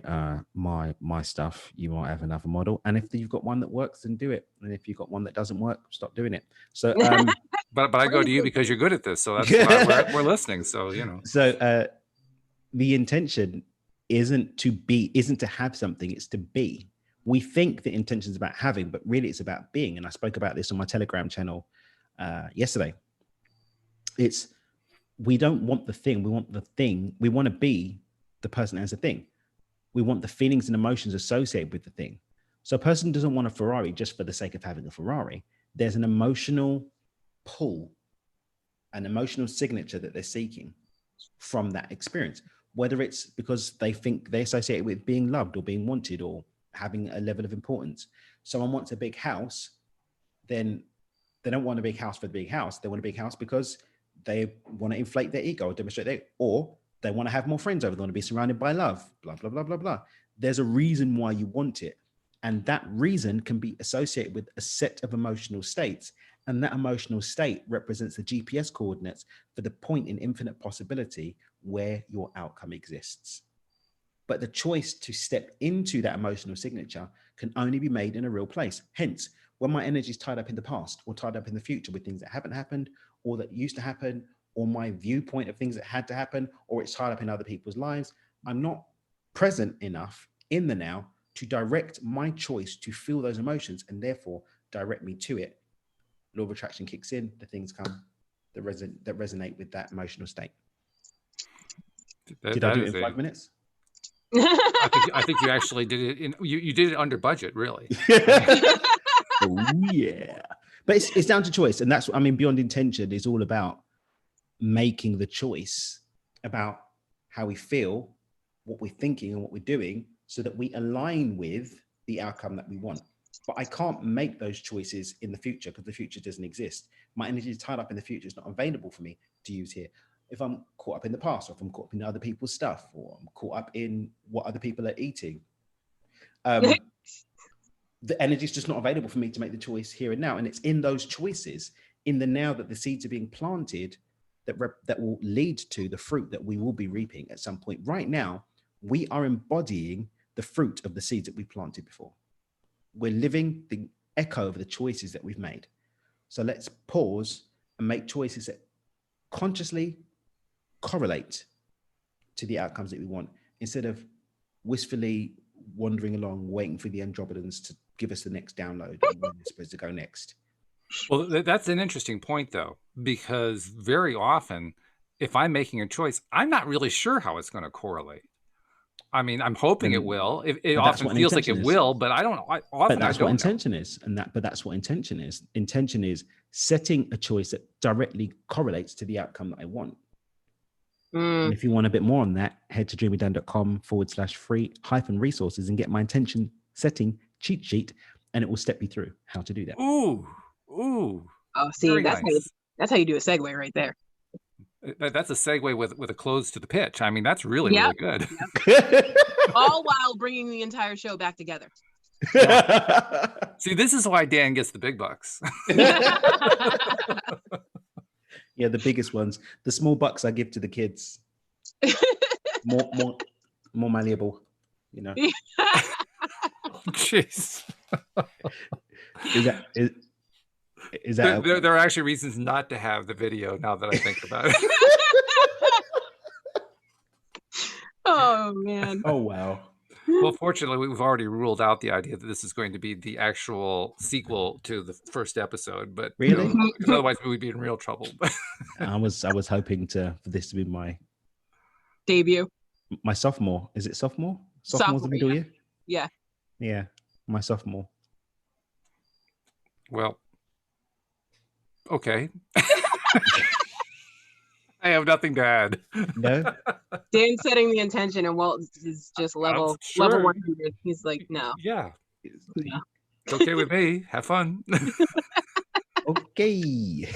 stuff. You might have another model. And if you've got one that works, then do it. And if you've got one that doesn't work, stop doing it. So, but I go to you because you're good at this. So that's why we're listening. So, So the intention isn't to have something, it's to be. We think the intention is about having, but really it's about being. And I spoke about this on my Telegram channel yesterday. We don't want the thing. We want the thing. We want to be the person as a thing. We want the feelings and emotions associated with the thing. So a person doesn't want a Ferrari just for the sake of having a Ferrari. There's an emotional pull, an emotional signature that they're seeking from that experience, whether it's because they think they associate it with being loved or being wanted or having a level of importance. Someone wants a big house, then they don't want a big house for the big house. They want a big house because they want to inflate their ego or demonstrate or they want to have more friends over. They want to be surrounded by love, blah, blah, blah, blah, blah. There's a reason why you want it. And that reason can be associated with a set of emotional states. And that emotional state represents the GPS coordinates for the point in infinite possibility where your outcome exists. But the choice to step into that emotional signature can only be made in a real place. Hence, when my energy is tied up in the past or tied up in the future with things that haven't happened or that used to happen, or my viewpoint of things that had to happen, or it's tied up in other people's lives, I'm not present enough in the now to direct my choice to feel those emotions and therefore direct me to it. Law of attraction kicks in, the things come that resonate with that emotional state. Did I do it in 5 minutes? I think you actually did it you did it under budget, really. Oh yeah. But it's down to choice. And that's, I mean, Beyond Intention is all about making the choice about how we feel, what we're thinking and what we're doing, so that we align with the outcome that we want. But I can't make those choices in the future because the future doesn't exist. My energy is tied up in the future. It's not available for me to use here. If I'm caught up in the past, or if I'm caught up in other people's stuff, or I'm caught up in what other people are eating, the energy is just not available for me to make the choice here and now. And it's in those choices, in the now, that the seeds are being planted that will lead to the fruit that we will be reaping at some point. Right now, we are embodying the fruit of the seeds that we planted before. We're living the echo of the choices that we've made. So let's pause and make choices that consciously correlate to the outcomes that we want, instead of wistfully wandering along, waiting for the Andromedans to give us the next download and when we're supposed to go next. Well, that's an interesting point, though, because very often, if I'm making a choice, I'm not really sure how it's going to correlate. I mean, I'm hoping it will. It often feels like it will, but I don't. But that's what intention is, but that's what intention is. Intention is setting a choice that directly correlates to the outcome that I want. And if you want a bit more on that, head to dreamydan.com/free-resources and get my intention setting cheat sheet, and it will step you through how to do that. Ooh. Oh, see, that's how you do a segue right there. That's a segue with a close to the pitch. I mean, that's really good. Yep. All while bringing the entire show back together. Yeah. See, this is why Dan gets the big bucks. Yeah, the biggest ones. The small bucks I give to the kids. More malleable, you know. Jeez. Is that there are actually reasons not to have the video now that I think about it. Oh man. Oh wow. Well, fortunately, we've already ruled out the idea that this is going to be the actual sequel to the first episode. But really, because otherwise we would be in real trouble. I was hoping for this to be my debut. My sophomore. Is it sophomore? Sophomore's the middle year? Yeah. Yeah. My sophomore. Well, okay. I have nothing to add. No. Dan's setting the intention, and Walt is just level 100. He's like, no. Yeah. It's okay with me. Have fun. Okay.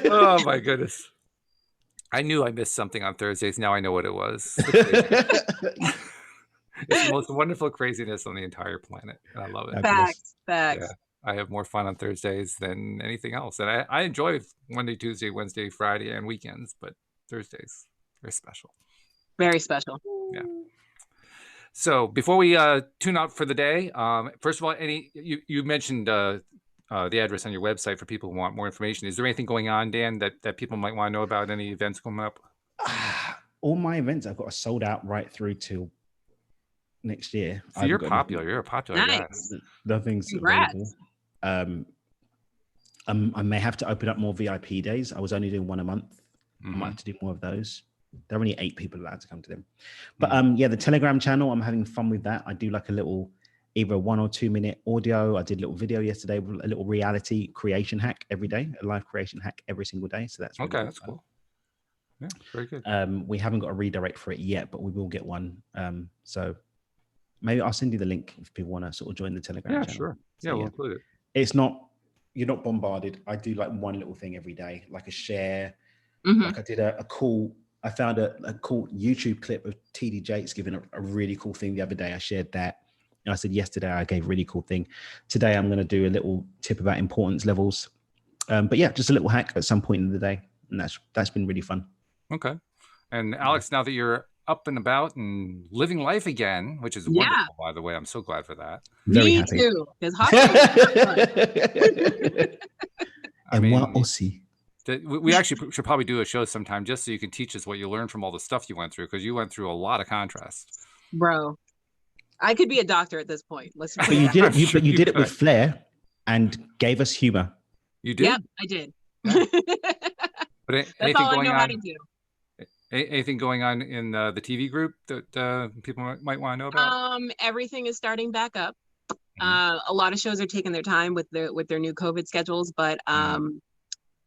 Oh my goodness. I knew I missed something on Thursdays. Now I know what it was. It's the most wonderful craziness on the entire planet. And I love it. Facts. Yeah, I have more fun on Thursdays than anything else. And I enjoy Monday, Tuesday, Wednesday, Friday, and weekends, but Thursdays, very special. Very special. Yeah. So before we tune out for the day, first of all, you mentioned the address on your website for people who want more information. Is there anything going on, Dan, that people might want to know about? Any events coming up? All my events I've got sold out right through till next year. So you're popular. You're a popular guy. Nothing's available. I may have to open up more VIP days. I was only doing one a month. I might have to do more of those. There are only 8 people allowed to come to them. But yeah, the Telegram channel, I'm having fun with that. I do like a little, either 1 or 2 minute audio. I did a little video yesterday, a little reality creation hack every day, a live creation hack every single day. So that's really okay. That's cool. Yeah, very good. We haven't got a redirect for it yet, but we will get one. So maybe I'll send you the link if people want to sort of join the Telegram channel. Sure. So, yeah, we'll include it. It's not you're not bombarded. I do like one little thing every day, like a share. Mhm. Like I did I found a cool YouTube clip of TD Jakes giving a really cool thing the other day. I shared that. And I said yesterday I gave a really cool thing. Today I'm going to do a little tip about importance levels. But yeah, just a little hack at some point in the day. And that's been really fun. Okay. And Alex, now that you're up and about and living life again, which is wonderful, by the way, I'm so glad for that. Very Me happy. too, because hospital. I mean, Aussie. We actually should probably do a show sometime just so you can teach us what you learned from all the stuff you went through, because you went through a lot of contrast. Bro, I could be a doctor at this point. Let's. But you did it. You did it with flair and gave us humor. You did. Yep, I did. But That's all I know how to do. Anything going on in the TV group that people might want to know about? Everything is starting back up. A lot of shows are taking their time with their new COVID schedules, but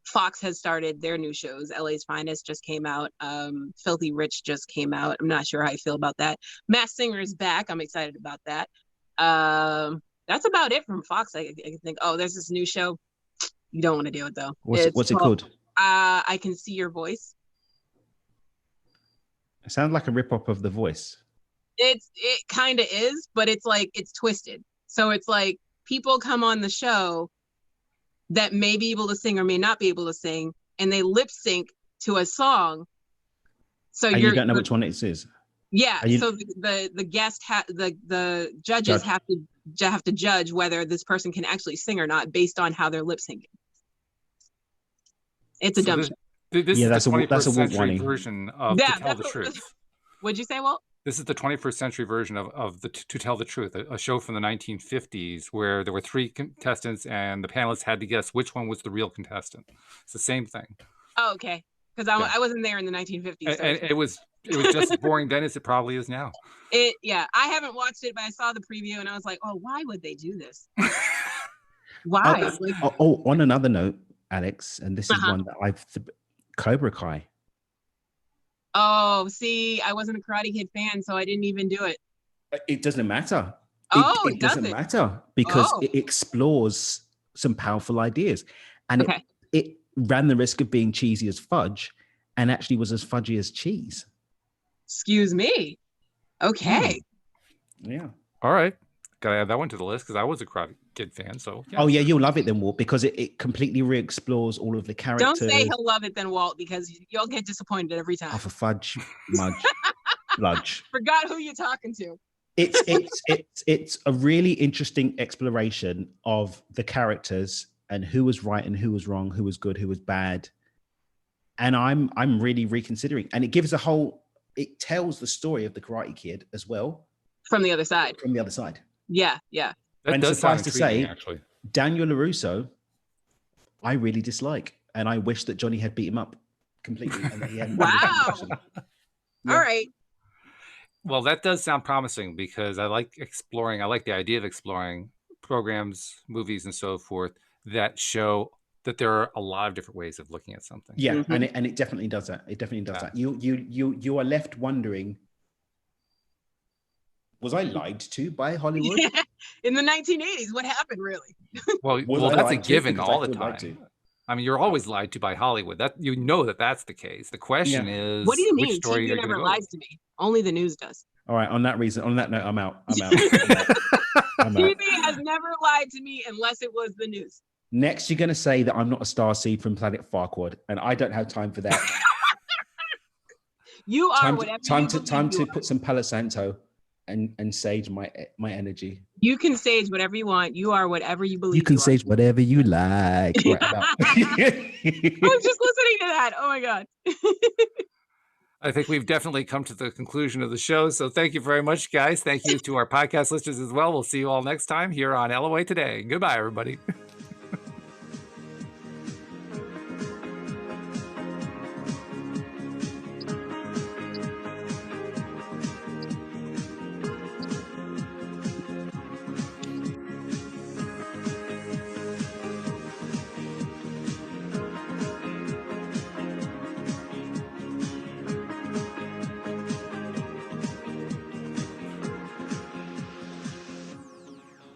Fox has started their new shows. LA's Finest just came out. Filthy Rich just came out. I'm not sure how I feel about that. Masked Singer is back. I'm excited about that. That's about it from Fox. I think. Oh, there's this new show. You don't want to do it though. What's it called? I Can See Your Voice. It sounds like a rip-off of The Voice. It kind of is, but it's like it's twisted. So it's like people come on the show that may be able to sing or may not be able to sing, and they lip sync to a song. So you don't know which one it is. Yeah. So the guest the judges have to judge whether this person can actually sing or not based on how they're lip syncing. It's a dumb show. This is the 21st century version of To Tell the Truth. What'd you say, Walt? This is the 21st century version of the To Tell the Truth, a show from the 1950s where there were 3 contestants and the panelists had to guess which one was the real contestant. It's the same thing. Oh, okay. Because I wasn't there in the 1950s. So and it was just as boring then as it probably is now. I haven't watched it, but I saw the preview and I was like, oh, why would they do this? Why? On another note, Alex, and this is one that Cobra Kai. Oh, see, I wasn't a Karate Kid fan, so I didn't even do it. It doesn't matter. It doesn't matter because it explores some powerful ideas. And it ran the risk of being cheesy as fudge and actually was as fudgy as cheese. Excuse me. Okay. Yeah. All right. Gotta add that one to the list because I was a Karate Kid fan. So yeah. Oh yeah, you'll love it then, Walt, because it completely re-explores all of the characters. Don't say he'll love it then, Walt, because you'll get disappointed every time. Oh, for fudge, mudge, bludge. Forgot who you're talking to. It's a really interesting exploration of the characters and who was right and who was wrong, who was good, who was bad. And I'm really reconsidering. And it gives it tells the story of the Karate Kid as well. From the other side. From the other side. Yeah, yeah. And suffice to say, actually, Daniel LaRusso, I really dislike. And I wish that Johnny had beat him up completely. And that he hadn't. Wow. All right. Well, that does sound promising because I like the idea of exploring programs, movies, and so forth that show that there are a lot of different ways of looking at something. Yeah, and it definitely does that. It definitely does that. You are left wondering, was I lied to by Hollywood? Yeah. In the 1980s, what happened really? Well, that's a given all the time. I mean, you're always lied to by Hollywood. That that's the case. The question is, what do you mean? Which story TV never lies to me. Only the news does. All right. On that note, I'm out. I'm out. TV has never lied to me unless it was the news. Next, you're going to say that I'm not a starseed from planet Farquaad, and I don't have time for that. You are whatever. Time to put some Palo Santo and sage my energy. You can sage whatever you want. You are whatever you believe. You can sage whatever you like. Right about. I was just listening to that. Oh my God. I think we've definitely come to the conclusion of the show. So thank you very much, guys. Thank you to our podcast listeners as well. We'll see you all next time here on LOA Today. Goodbye, everybody.